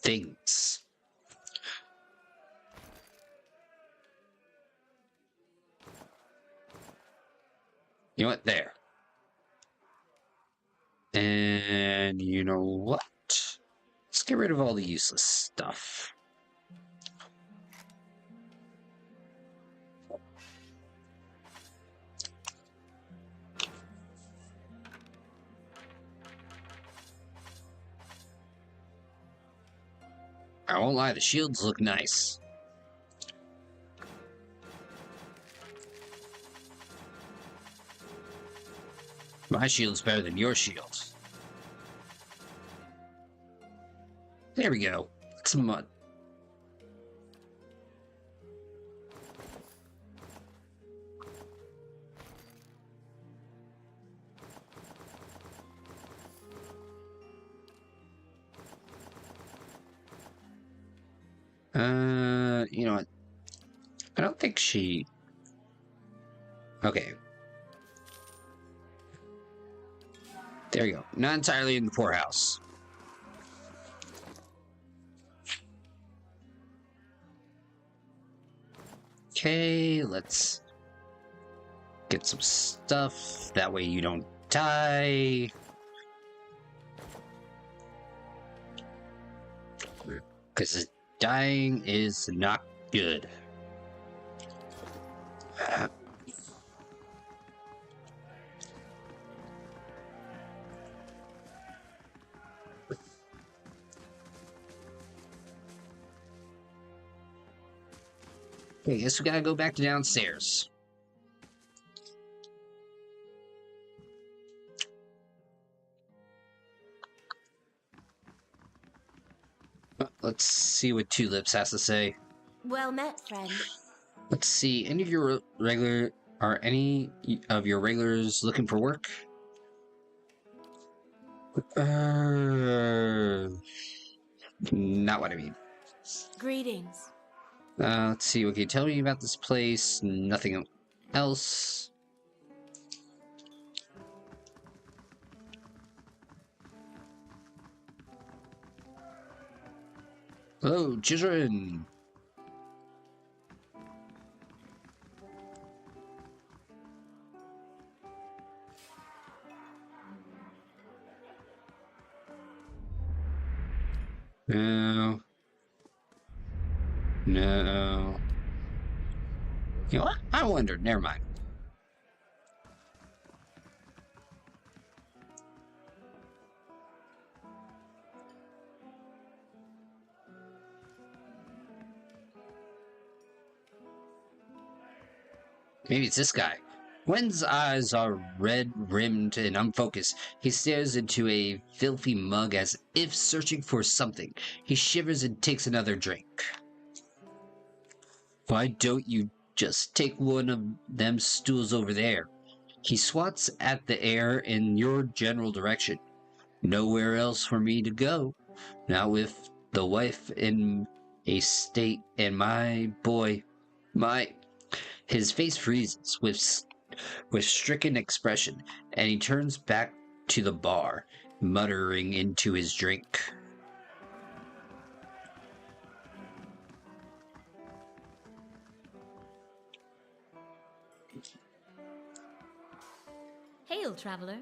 things. You know what? There. And you know what? Let's get rid of all the useless stuff. I won't lie, the shields look nice. My shield's better than your shield. There we go. Some mud. know what? I don't think she... Okay. There you go. Not entirely in the poorhouse. Okay, let's get some stuff. That way you don't die. Because dying is not good. Okay, guess we gotta go back to downstairs. Let's see what Tulips has to say. Well met, friend. Let's see. Are any of your regulars looking for work? Not what I mean. Greetings. Let's see. What can you tell me about this place? Nothing else. Hello, children. No. No. You know what? I wondered. Never mind. Maybe it's this guy. Wen's eyes are red-rimmed and unfocused. He stares into a filthy mug as if searching for something. He shivers and takes another drink. Why don't you just take one of them stools over there? He swats at the air in your general direction. Nowhere else for me to go. Not with the wife in a state and my boy. His face freezes with stricken expression, and he turns back to the bar, muttering into his drink. Hail, traveler.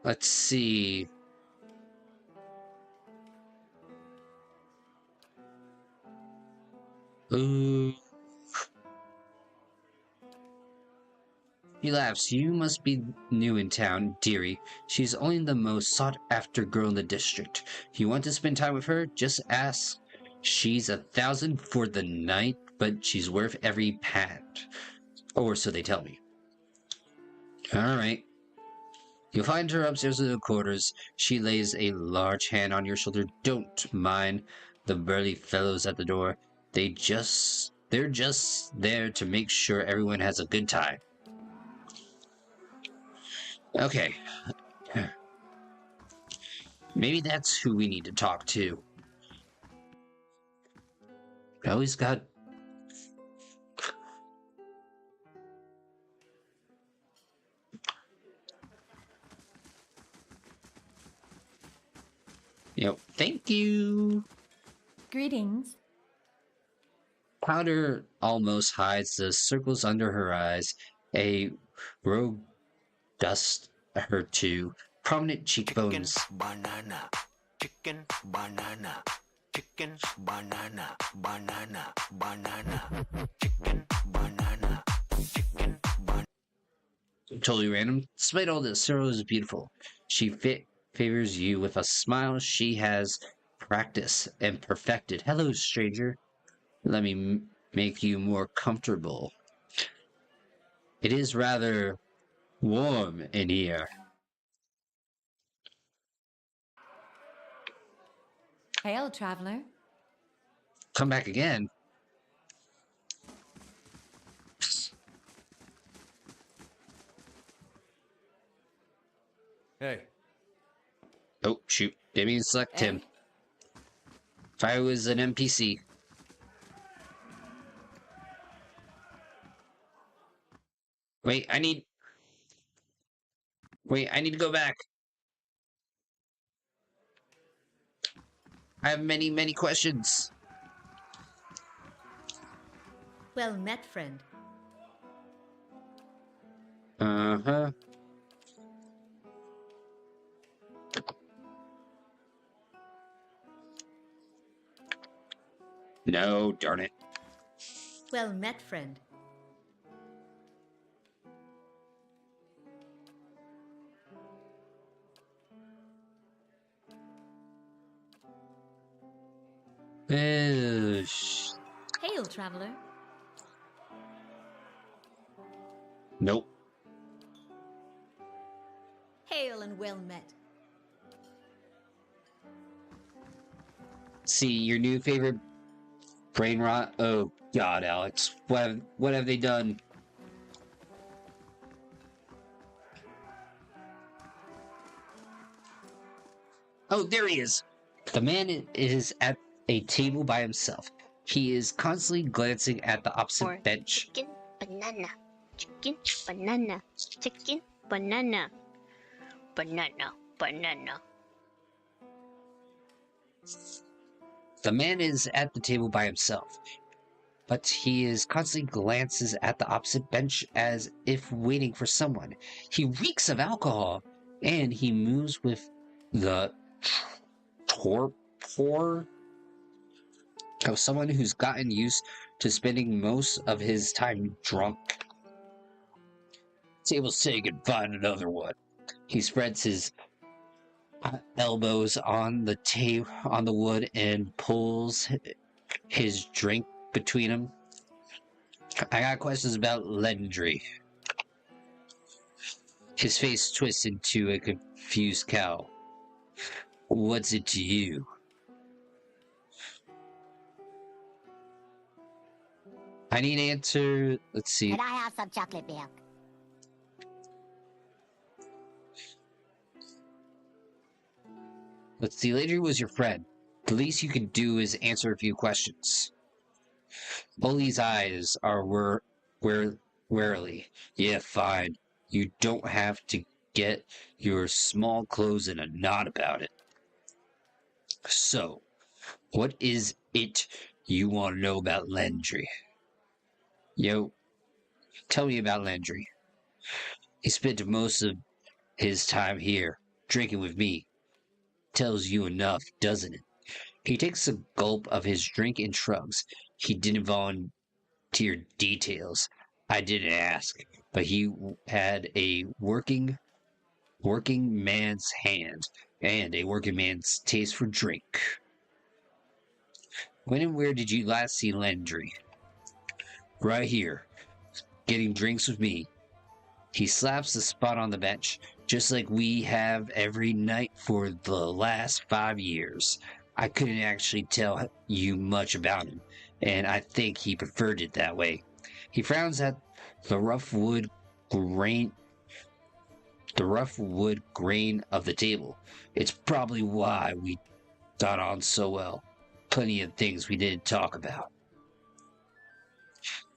Let's see. Ooh. He laughs. You must be new in town, dearie. She's only the most sought-after girl in the district. You want to spend time with her? Just ask. She's 1,000 for the night, but she's worth every pound. Or so they tell me. Alright. You'll find her upstairs in the quarters. She lays a large hand on your shoulder. Don't mind the burly fellows at the door. They're just there to make sure everyone has a good time. Okay. Maybe that's who we need to talk to. I always got... thank you. Greetings. Powder almost hides the circles under her eyes. A rogue dust her two prominent cheekbones. Banana. Chicken, banana. Chicken, banana. Banana. Banana. Chicken, banana. Chicken, banana. Totally random. Despite all this, Cyril is beautiful. She favors you with a smile she has practiced and perfected. Hello, stranger. Let me make you more comfortable. It is rather warm in here. Hail, traveler. Come back again. Hey, Oh, shoot. Didn't mean to select him. If I was an NPC. Wait, I need to go back. I have many, many questions. Well met, friend. Uh-huh. No, darn it. Well met, friend. Hail, traveler. Nope. Hail and well met. See, your new favorite brain rot? Oh, God, Alex. What have they done? Oh, there he is. The man is at a table by himself. He is constantly glancing at the opposite bench. Chicken, banana. Chicken, banana. Chicken, banana. Banana, banana. The man is at the table by himself, but he is constantly glances at the opposite bench as if waiting for someone. He reeks of alcohol, and he moves with the torpor of someone who's gotten used to spending most of his time drunk. Table's taken, find another one. He spreads his elbows on the wood and pulls his drink between them. I got questions about legendary. His face twists into a confused cowl. What's it to you? I need an answer. Let's see. Can I have some chocolate milk? Let's see. Legendary was your friend. The least you can do is answer a few questions. Bully's eyes are warily. Yeah, fine. You don't have to get your small clothes in a knot about it. So, what is it you want to know about Landry? Yo, tell me about Landry. He spent most of his time here, drinking with me. Tells you enough, doesn't it? He takes a gulp of his drink and shrugs. He didn't volunteer details. I didn't ask, but he had a working man's hand and a working man's taste for drink. When and where did you last see Landry? Right here, getting drinks with me. He slaps the spot on the bench, just like we have every night for the last 5 years. I couldn't actually tell you much about him, and I think he preferred it that way. He frowns at the rough wood grain of the table. It's probably why we got on so well. Plenty of things we didn't talk about.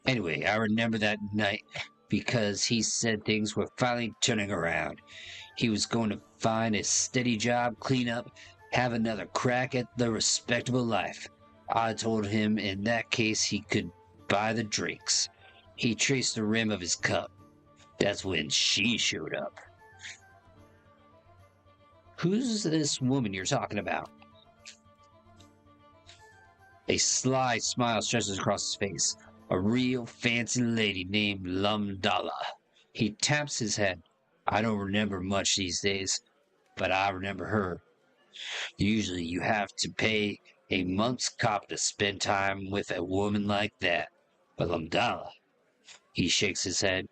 Anyway, I remember that night because he said things were finally turning around. He was going to find a steady job, clean up, have another crack at the respectable life. I told him in that case he could buy the drinks. He traced the rim of his cup. That's when she showed up. Who's this woman you're talking about? A sly smile stretches across his face. A real fancy lady named Lumdala. He taps his head. I don't remember much these days, but I remember her. Usually you have to pay a month's cop to spend time with a woman like that. But Lumdala, he shakes his head.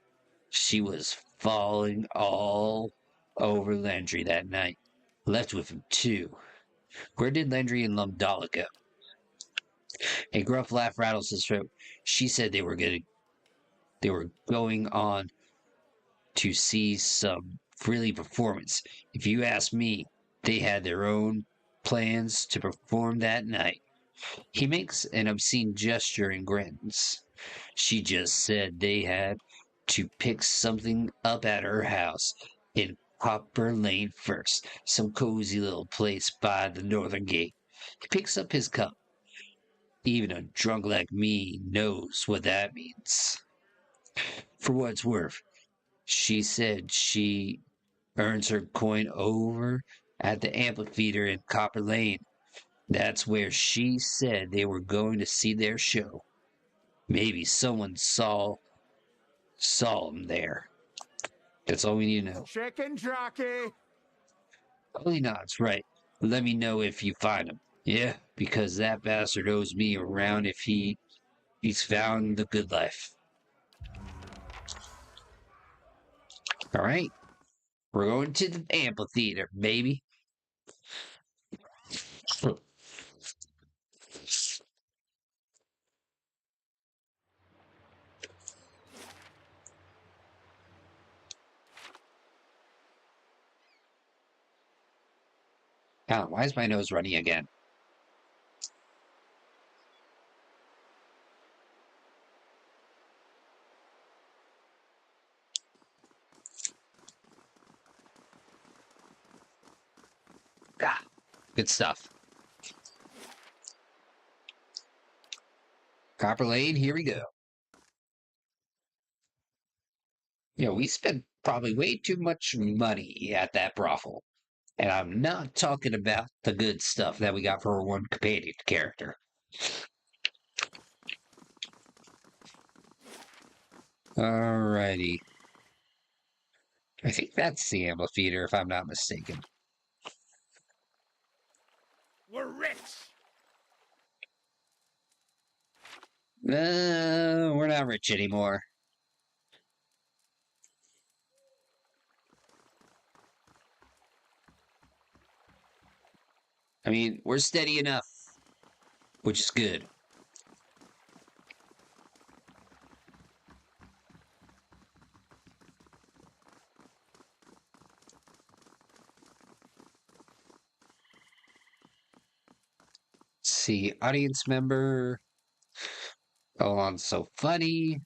She was falling all over Landry that night. Left with him, too. Where did Landry and Lumdala go? A gruff laugh rattles his throat. She said they were going on to see some frilly performance. If you ask me, they had their own plans to perform that night. He makes an obscene gesture and grins. She just said they had to pick something up at her house in Copper Lane first, some cozy little place by the northern gate. He picks up his cup. Even a drunk like me knows what that means. For what it's worth, she said she earns her coin over at the amphitheater in Copper Lane. That's where she said they were going to see their show. Maybe someone saw him there. That's all we need to know. Chicken jockey! Holy nods, right. Let me know if you find him. Yeah, because that bastard owes me around if he's found the good life. Alright. We're going to the amphitheater, baby. Ah, why is my nose running again? Ah, good stuff. Copper Lane, here we go. You know, we spent probably way too much money at that brothel. And I'm not talking about the good stuff that we got for our one companion character. Alrighty. I think that's the amphitheater, if I'm not mistaken. We're rich. We're not rich anymore. I mean, we're steady enough, which is good. Let's see, audience member. Oh, on so funny.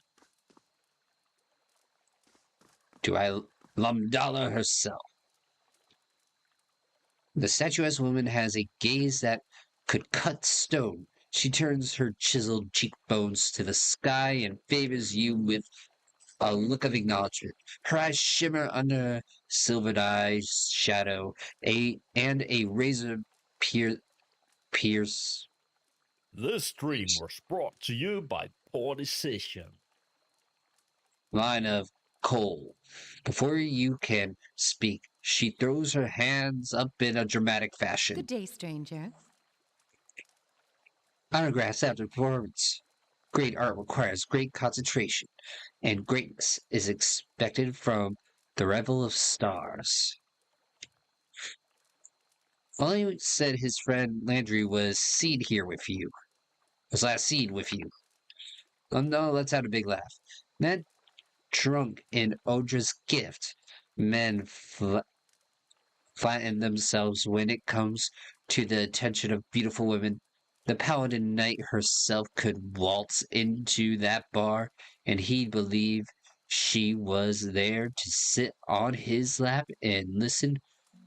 Do I Lumdala herself? The statuesque woman has a gaze that could cut stone. She turns her chiseled cheekbones to the sky and favors you with a look of acknowledgement. Her eyes shimmer under silvered eyes shadow, and a razor pierce This stream was brought to you by Poor Decision. line of coal. Before you can speak, she throws her hands up in a dramatic fashion. Good day, stranger. Autographs after performance. Great art requires great concentration, and greatness is expected from the revel of stars. Ollie said his friend Landry was seen here with you. Was last seen with you. Oh no, let's have a big laugh. That drunk in Odra's gift, men flatten themselves when it comes to the attention of beautiful women. The paladin knight herself could waltz into that bar, and he'd believe she was there to sit on his lap and listen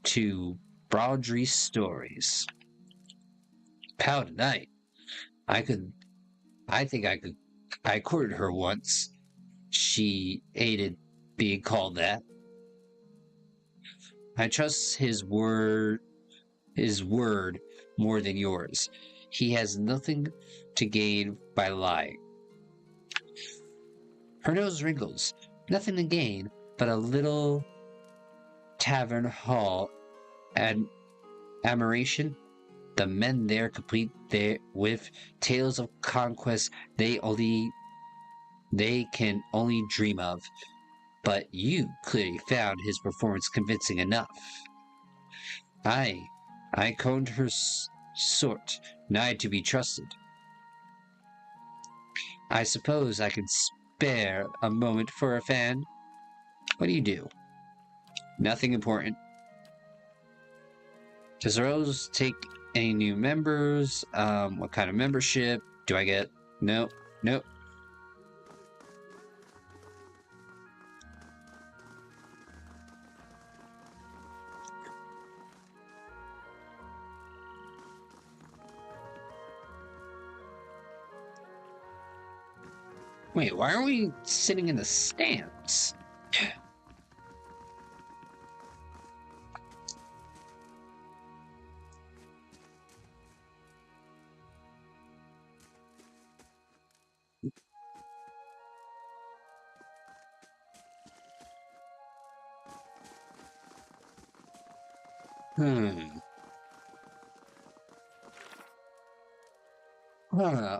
to Broadry stories. Paladin knight. I courted her once. She hated being called that. I trust his word more than yours. He has nothing to gain by lying. Her nose wrinkles. Nothing to gain, but a little tavern hall and admiration. The men there complete with tales of conquest they can only dream of. But you clearly found his performance convincing enough. I coned her sort, nigh to be trusted. I suppose I could spare a moment for a fan. What do you do? Nothing important. Does Rose take any new members? What kind of membership do I get? Nope. Wait, why are we sitting in the stands?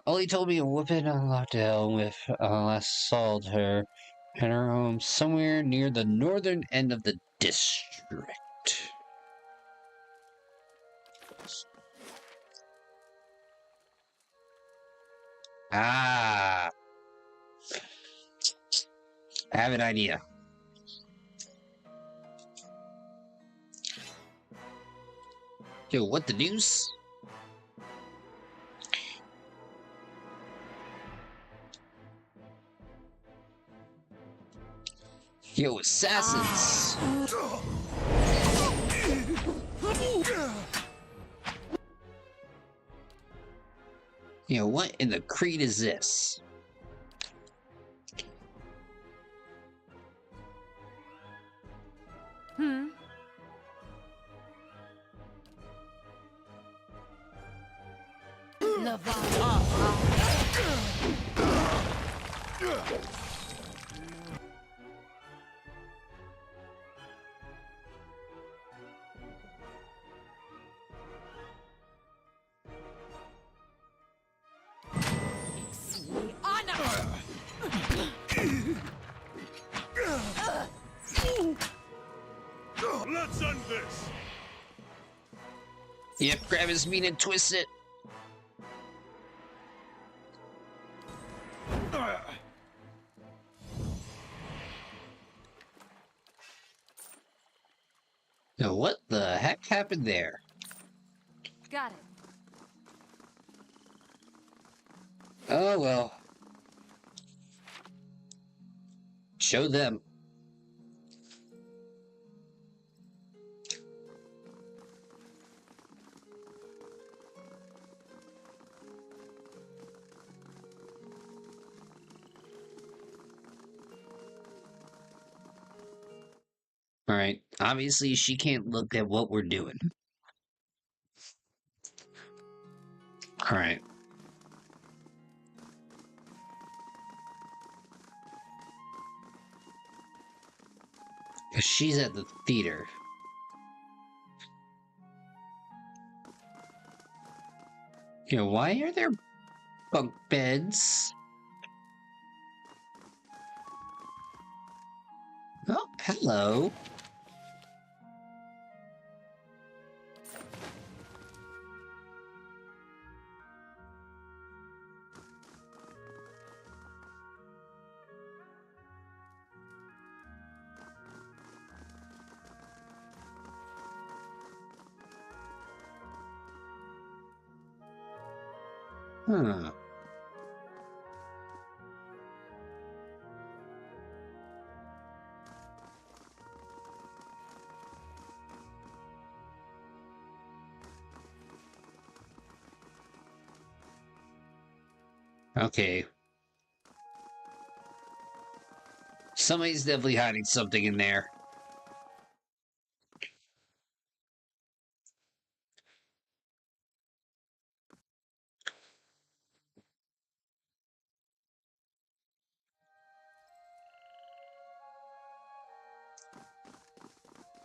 Ollie told me a whooping unlocked hell with last saw her in her home somewhere near the northern end of the district. Ah, I have an idea. Yo, what the news? Yo, assassins! Yo, what in the creed is this? Let's end this! Yep, grab his meat and twist it. Now, what the heck happened there? Got it. Oh well. Show them. Alright, obviously she can't look at what we're doing. Alright. Because she's at the theater. You know, why are there bunk beds? Oh, hello. Huh. Okay. Somebody's definitely hiding something in there.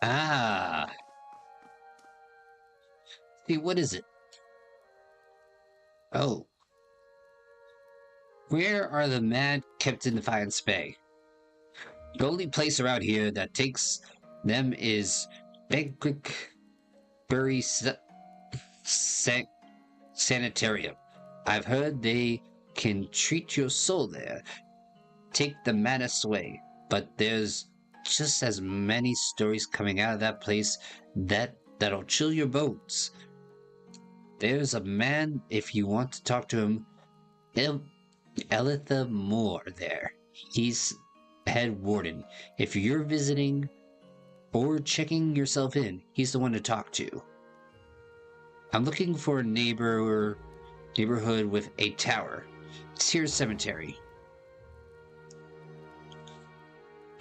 Ah. See, what is it? Oh. Where are the mad kept in Defiance Bay? The only place around here that takes them is Bury Sanitarium. I've heard they can treat your soul there, take the madness away, but there's just as many stories coming out of that place that'll chill your bones. There's a man, if you want to talk to him, Elitha Moore there. He's head warden. If you're visiting or checking yourself in, he's the one to talk to. I'm looking for a neighborhood with a tower. It's here cemetery.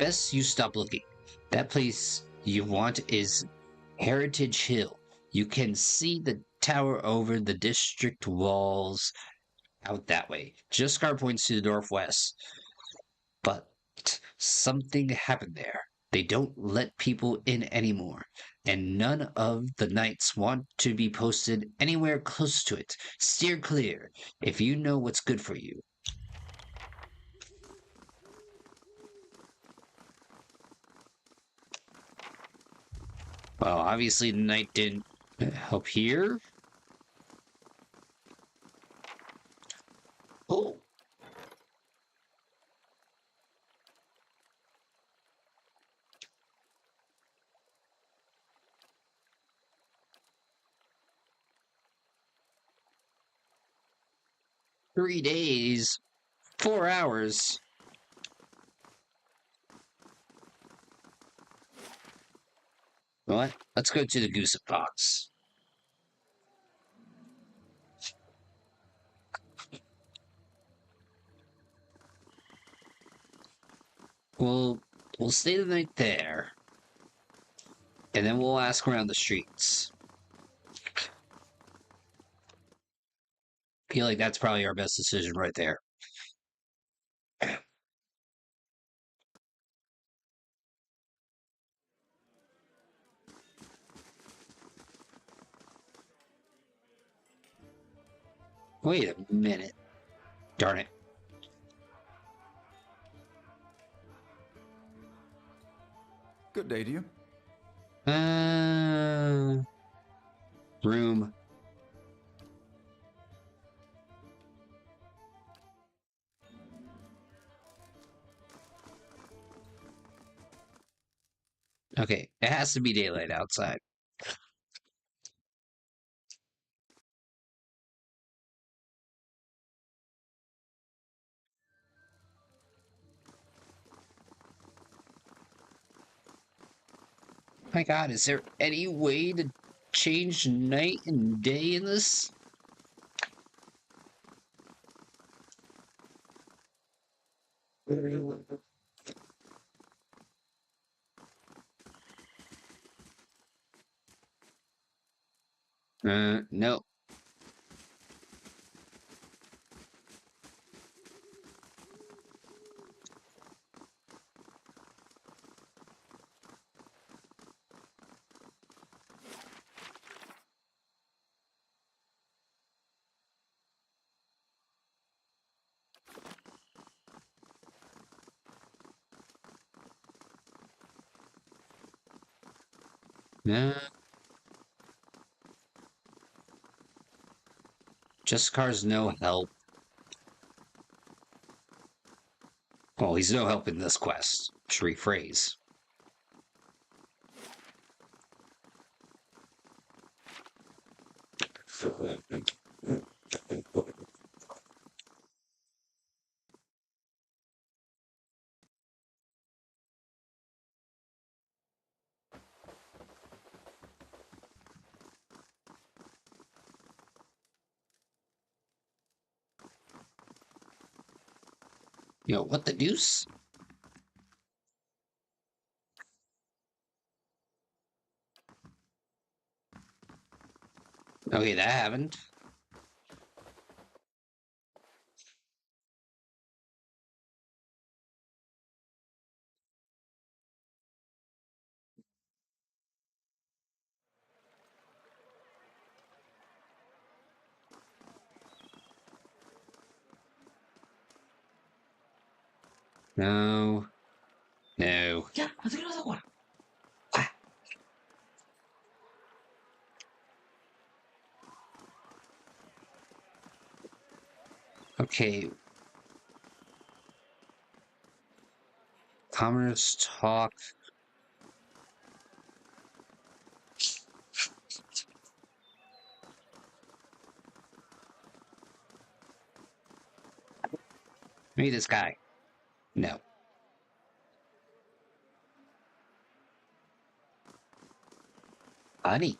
best you stop looking. That place you want is Heritage Hill. You can see the tower over the district walls out that way. Jiskar points to the northwest. But something happened there. They don't let people in anymore, and none of the knights want to be posted anywhere close to it. Steer clear if you know what's good for you. Well, obviously the knight didn't help here. Oh. "3 days, 4 hours." What? Let's go to the goose box. We'll stay the night there, and then we'll ask around the streets. Feel like that's probably our best decision right there. Wait a minute. Darn it. Good day to you. Room. Okay, it has to be daylight outside. My God, is there any way to change night and day in this? No. No. Just Car's no help. Well, he's no help in this quest. To rephrase. Yo, what the deuce? Okay, that happened. No. No. Okay. Commerce talk. Maybe this guy. No. Honey.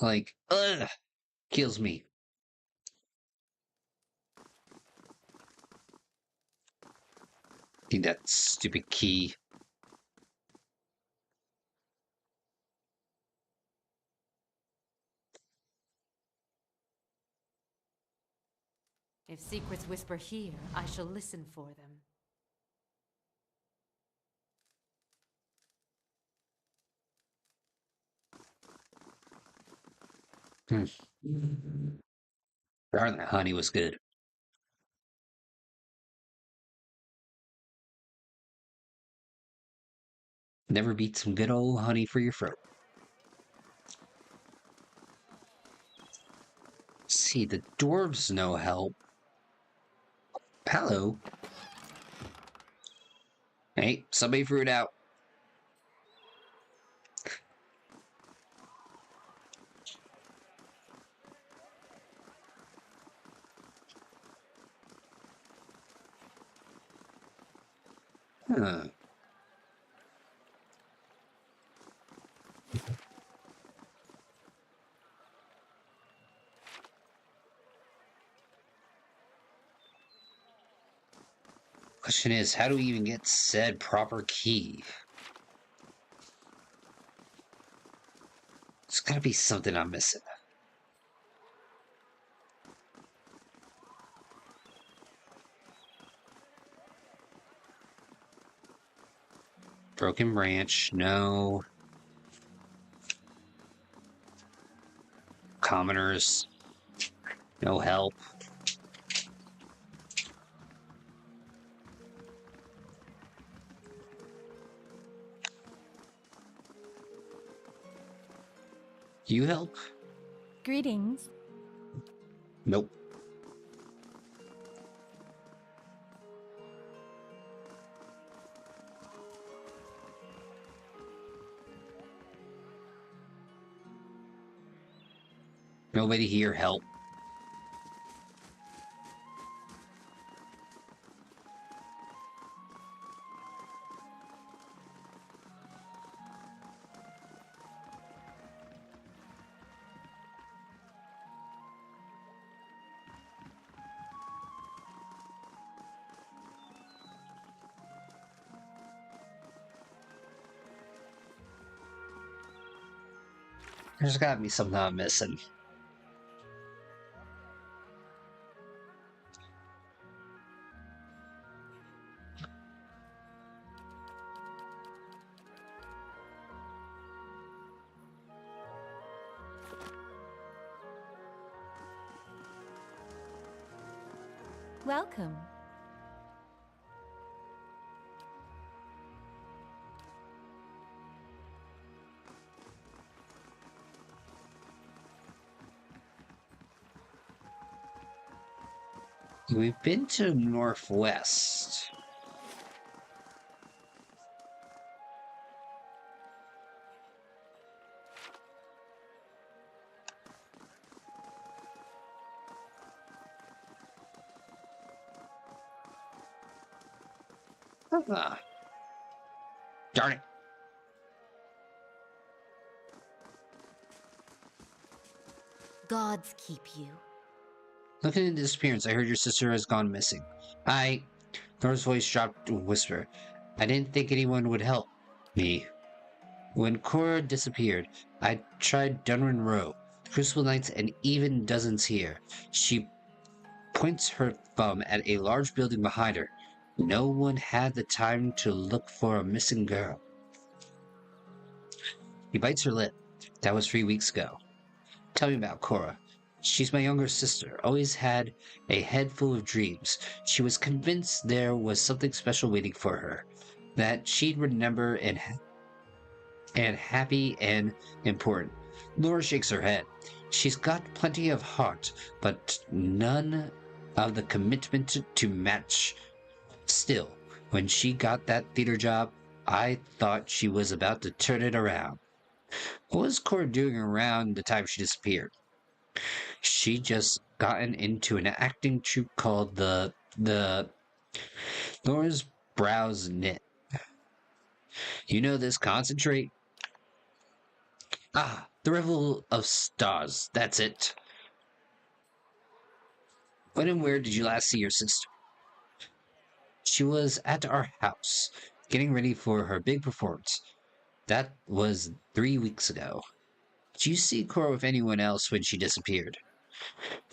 Like, ugh, kills me. Need that stupid key. If secrets whisper here, I shall listen for them. Darn, that honey was good. Never beat some good old honey for your throat. See, the dwarves no help. Hello. Hey, somebody threw it out. Huh. Question is, how do we even get said proper key? There's gotta be something I'm missing. Broken branch, no. Commoners, no help. You help? Greetings. Nope. Nobody here help. There's gotta be something I'm missing. Welcome. We've been to Northwest. Ah. Darn it. Gods keep you. Looking into disappearance, I heard your sister has gone missing. Nora's voice dropped to a whisper. I didn't think anyone would help me. When Cora disappeared, I tried Dunran Row, the Crucible Knights, and even dozens here. She points her thumb at a large building behind her. No one had the time to look for a missing girl. He bites her lip. That was 3 weeks ago. Tell me about Cora. She's my younger sister, always had a head full of dreams. She was convinced there was something special waiting for her, that she'd remember and happy and important. Laura shakes her head. She's got plenty of heart, but none of the commitment to match. Still, when she got that theater job, I thought she was about to turn it around. What was Cora doing around the time she disappeared? She just gotten into an acting troupe called the Laura's brows knit. You know this concentrate? Ah, The Revel of Stars, that's it. When and where did you last see your sister? She was at our house, getting ready for her big performance. That was 3 weeks ago. Did you see Cora with anyone else when she disappeared?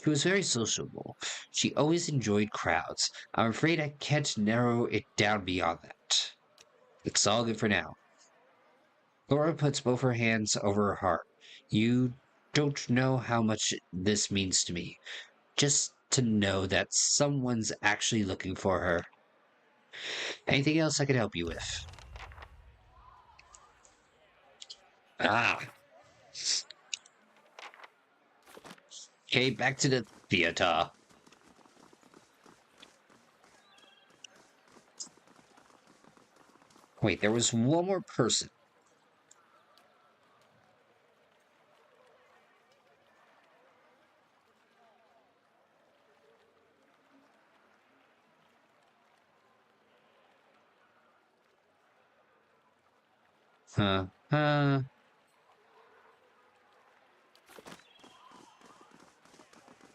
She was very sociable. She always enjoyed crowds. I'm afraid I can't narrow it down beyond that. It's all good for now. Laura puts both her hands over her heart. You don't know how much this means to me. Just to know that someone's actually looking for her. Anything else I can help you with? Ah. Okay, back to the theater. Wait, there was one more person.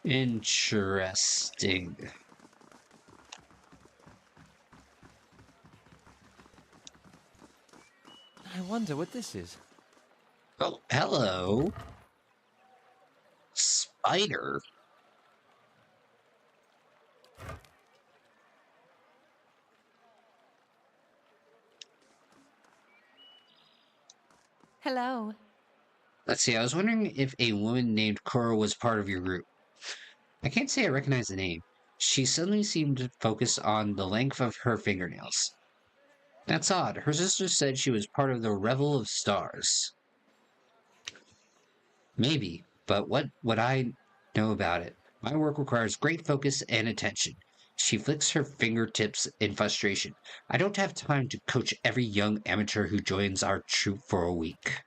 Interesting. I wonder what this is. Oh, hello. Spider. Hello. Let's see, I was wondering if a woman named Cora was part of your group. I can't say I recognize the name. She suddenly seemed focused on the length of her fingernails. That's odd. Her sister said she was part of the Revel of Stars. Maybe, but what would I know about it? My work requires great focus and attention. She flicks her fingertips in frustration. I don't have time to coach every young amateur who joins our troupe for a week.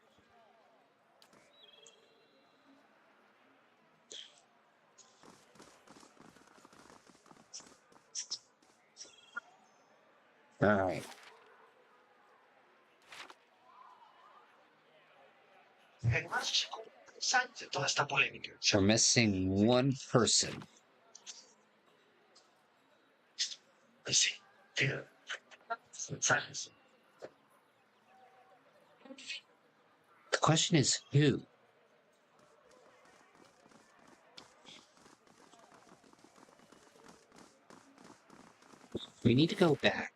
Alright. We're missing one person. The question is who? We need to go back.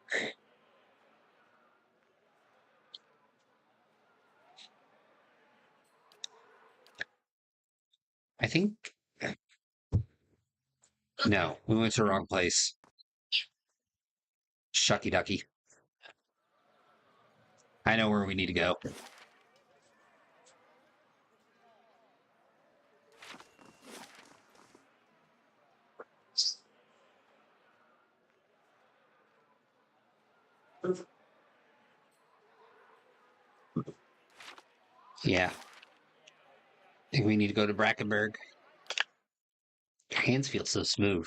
I think... No, we went to the wrong place. Shucky ducky. I know where we need to go. Yeah. I think we need to go to Brackenberg. Your hands feel so smooth.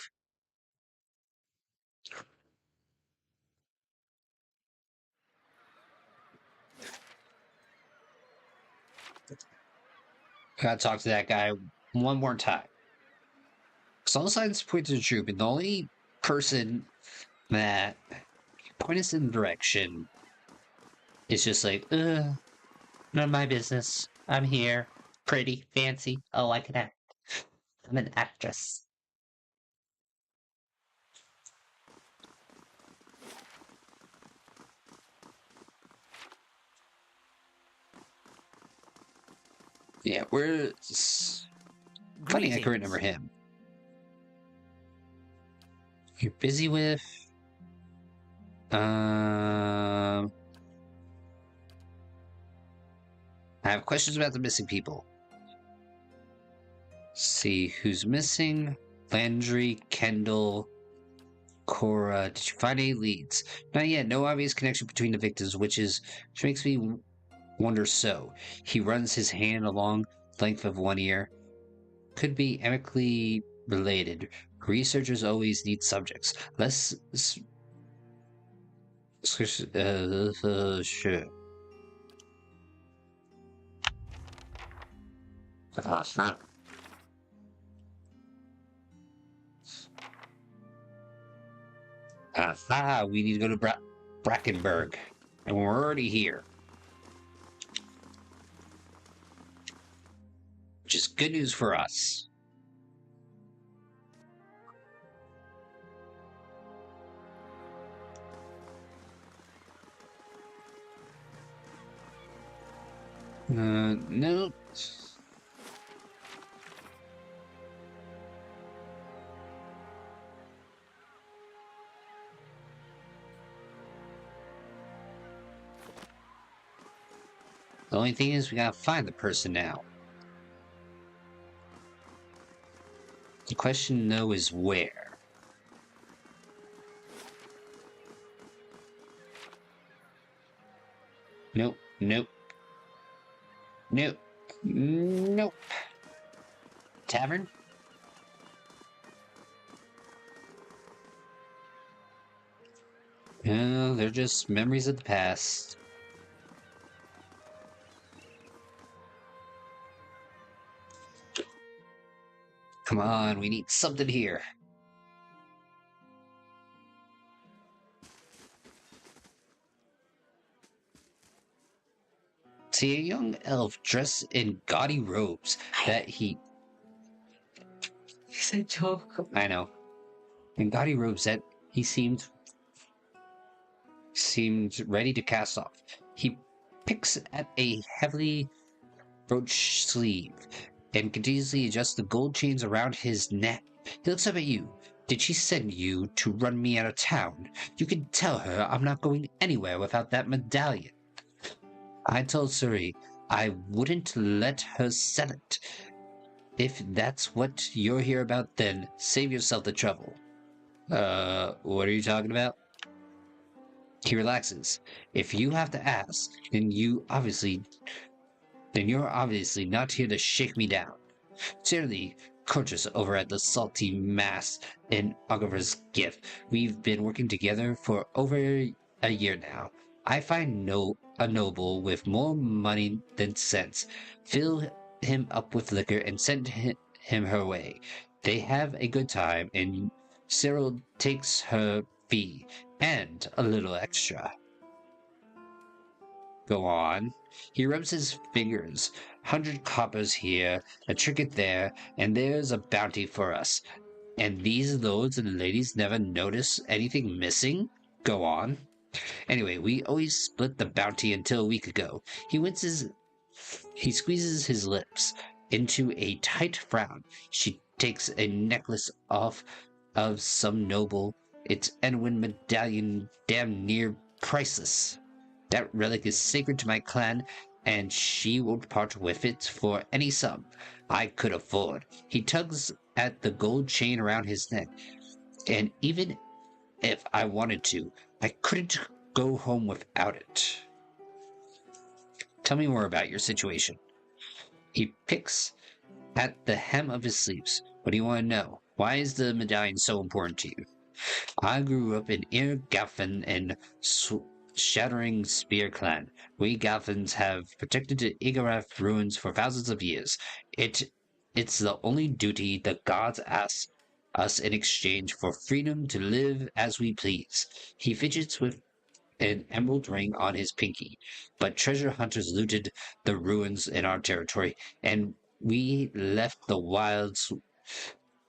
Gotta talk to that guy one more time. Because all signs point to the troop, and the only person that point us in the direction is just like, none of my business. I'm here. Pretty, fancy. Oh, I can act. I'm an actress. Yeah, funny I can remember him. You're busy with... I have questions about the missing people. See who's missing. Landry, Kendall, Cora. Did you find any leads? Not yet. No obvious connection between the victims, which makes me wonder so. He runs his hand along the length of one ear. Could be amicably related. Researchers always need subjects. Sure. Uh-huh. Aha, we need to go to Brackenberg. And we're already here. Which is good news for us. No. The only thing is we gotta find the person now. The question, though, is where? Nope, nope. Nope. Nope. Tavern? No, they're just memories of the past. Come on, we need something here. See a young elf dressed in gaudy robes that he said joke. I know. In gaudy robes that he seemed ready to cast off. He picks at a heavily brooch sleeve and continuously adjusts the gold chains around his neck. He looks up at you. Did she send you to run me out of town? You can tell her I'm not going anywhere without that medallion. I told Suri I wouldn't let her sell it. If that's what you're here about, then save yourself the trouble. What are you talking about? He relaxes. If you have to ask, then you're obviously not here to shake me down. Certainly, Curtis over at the Salty Mass in Ogre's gift. We've been working together for over a year now. I find a noble with more money than sense. Fill him up with liquor and send him her way. They have a good time, and Cyril takes her fee and a little extra. Go on. He rubs his fingers. 100 coppers here, a trinket there, and there's a bounty for us. And these lords and ladies never notice anything missing? Go on. Anyway, we always split the bounty until a week ago. He squeezes his lips into a tight frown. She takes a necklace off of some noble. Its Edwin medallion damn near priceless. That relic is sacred to my clan, and she won't part with it for any sum I could afford. He tugs at the gold chain around his neck, and even if I wanted to, I couldn't go home without it. Tell me more about your situation. He picks at the hem of his sleeves. What do you want to know? Why is the medallion so important to you? I grew up in Gaffin and Shattering Spear clan. We Gaffins have protected the Igarath ruins for thousands of years. It's the only duty the gods ask us in exchange for freedom to live as we please. He fidgets with an emerald ring on his pinky, but treasure hunters looted the ruins in our territory, and we left the wilds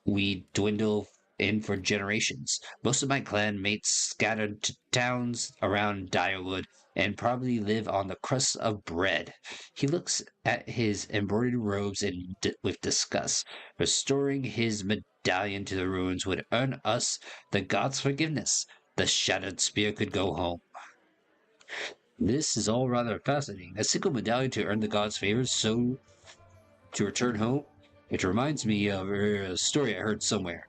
we dwindle in for generations. Most of my clan mates scattered to towns around Direwood and probably live on the crust of bread. He looks at his embroidered robes with disgust. Restoring his medallion to the ruins would earn us the gods' forgiveness. The shattered spear could go home. This is all rather fascinating. A single medallion to earn the gods' favors, so to return home? It reminds me of a story I heard somewhere.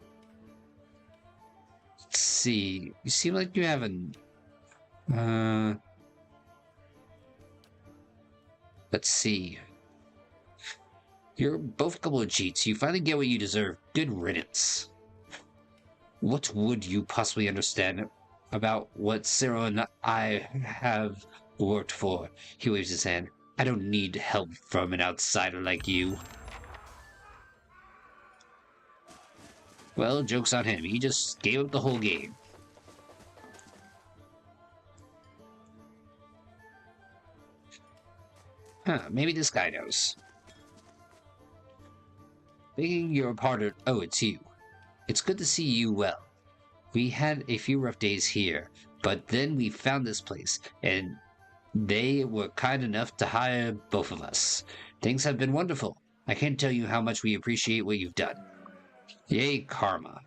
Let's see. You seem like you have let's see. You're both a couple of cheats. You finally get what you deserve. Good riddance. What would you possibly understand about what Cyril and I have worked for? He waves his hand. I don't need help from an outsider like you. Well, joke's on him. He just gave up the whole game. Huh, maybe this guy knows. Thinking you're a part of... Oh, it's you. It's good to see you well. We had a few rough days here, but then we found this place, and they were kind enough to hire both of us. Things have been wonderful. I can't tell you how much we appreciate what you've done. Yay, karma.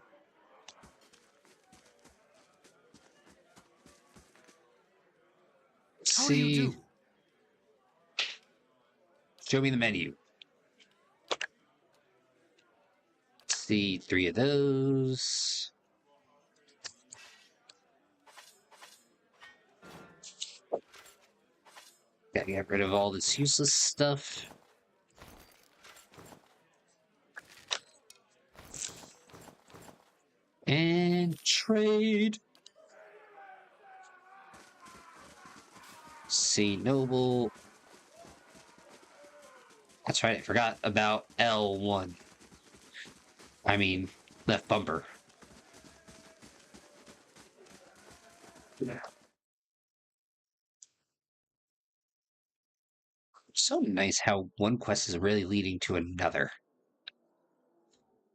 How do you do? Show me the menu. See 3 of those. Gotta get rid of all this useless stuff. And trade. See noble. That's right, I forgot about L1. I mean, left bumper. So nice how one quest is really leading to another.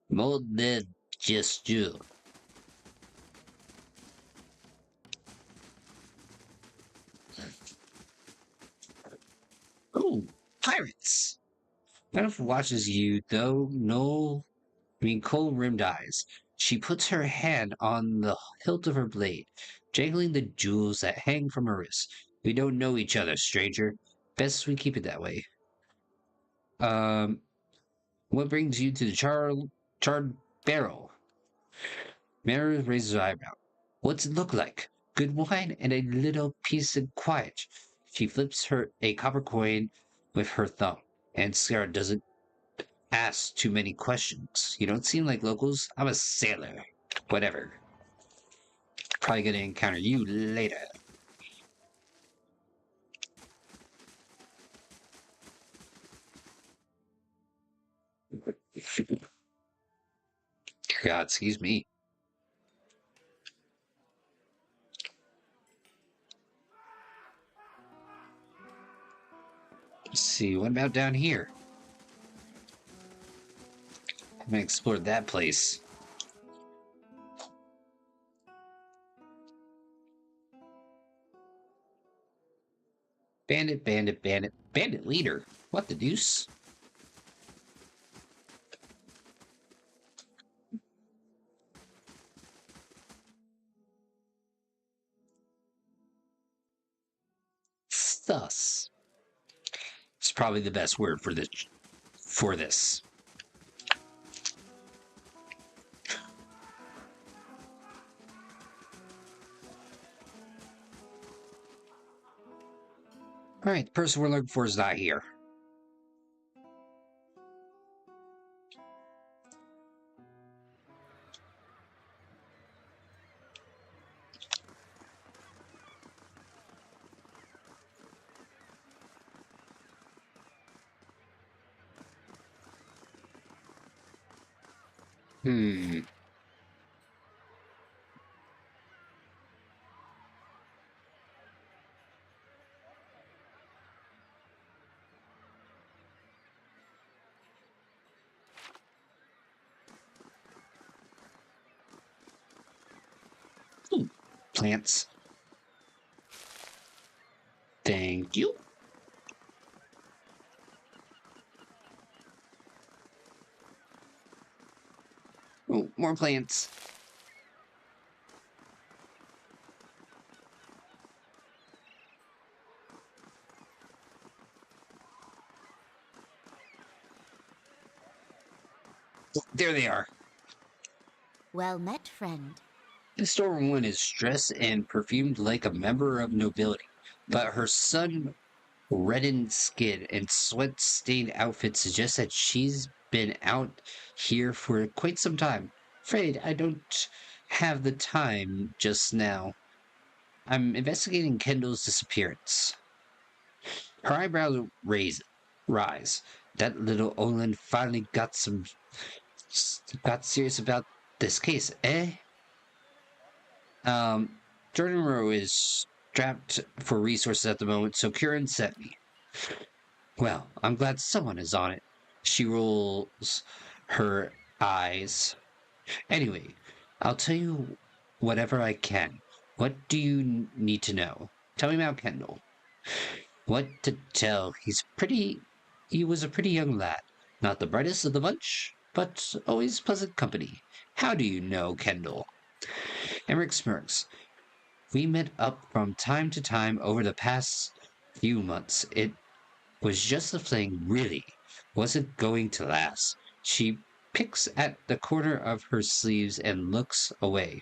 Mode de gesture. Oh, pirates! Jennifer watches you, though coal-rimmed eyes. She puts her hand on the hilt of her blade, jangling the jewels that hang from her wrist. We don't know each other, stranger. Best we keep it that way. What brings you to the charred barrel? Mara raises her eyebrow. What's it look like? Good wine and a little peace and quiet. She flips her a copper coin with her thumb, and Scarra doesn't ask too many questions. You don't seem like locals. I'm a sailor. Whatever. Probably gonna encounter you later. God, excuse me. Let's see, what about down here? I haven't explored that place. Bandit, bandit, bandit. Bandit leader. What the deuce? Sus. It's probably the best word for this. Alright, the person we're looking for is not here. Plants. Thank you. Oh, more plants. There they are. Well met, friend. The storewoman is dressed and perfumed like a member of nobility, but her sun-reddened skin and sweat-stained outfit suggest that she's been out here for quite some time. Afraid I don't have the time just now. I'm investigating Kendall's disappearance. Her eyebrows rise. That little Olin finally got serious about this case, eh? Jordan Rowe is strapped for resources at the moment, so Kieran sent me. Well, I'm glad someone is on it. She rolls her eyes. Anyway, I'll tell you whatever I can. What do you need to know? Tell me about Kendall. What to tell? He was a pretty young lad. Not the brightest of the bunch, but always pleasant company. How do you know Kendall? Emmerich smirks. We met up from time to time over the past few months. It was just a fling, really. Wasn't going to last. She picks at the corner of her sleeves and looks away.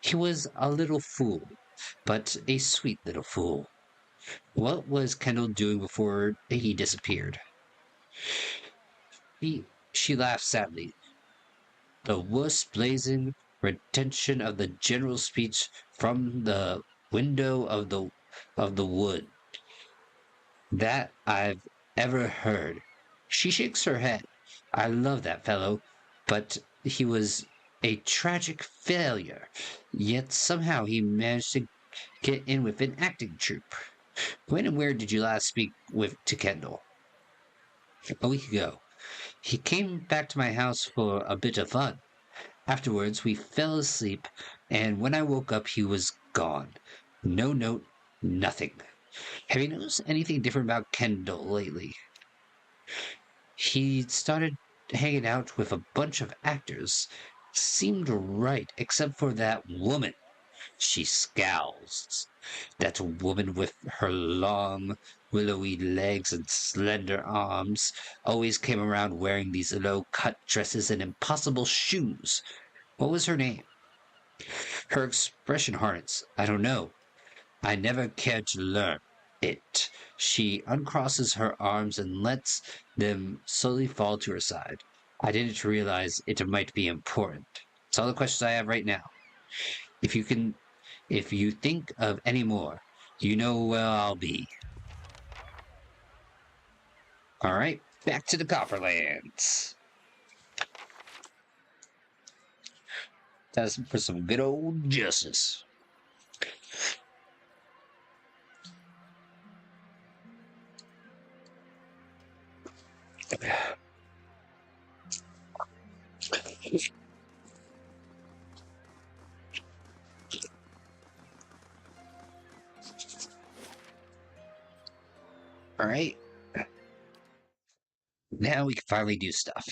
He was a little fool, but a sweet little fool. What was Kendall doing before he disappeared? She laughed sadly. The worst blazing retention of the general speech from the window of the wood that I've ever heard. She shakes her head. I love that fellow, but he was a tragic failure. Yet somehow he managed to get in with an acting troupe. When and where did you last speak to Kendall? A week ago. He came back to my house for a bit of fun. Afterwards, we fell asleep, and when I woke up, he was gone. No note, nothing. Have you noticed anything different about Kendall lately? He started hanging out with a bunch of actors. Seemed right, except for that woman. She scowls. That woman with her long, willowy legs and slender arms always came around wearing these low-cut dresses and impossible shoes. What was her name? Her expression hardens. I don't know. I never cared to learn it. She uncrosses her arms and lets them slowly fall to her side. I didn't realize it might be important. That's all the questions I have right now. If you think of any more, you know where I'll be. All right, back to the Copperlands. That's for some good old justice. All right. Now we can finally do stuff.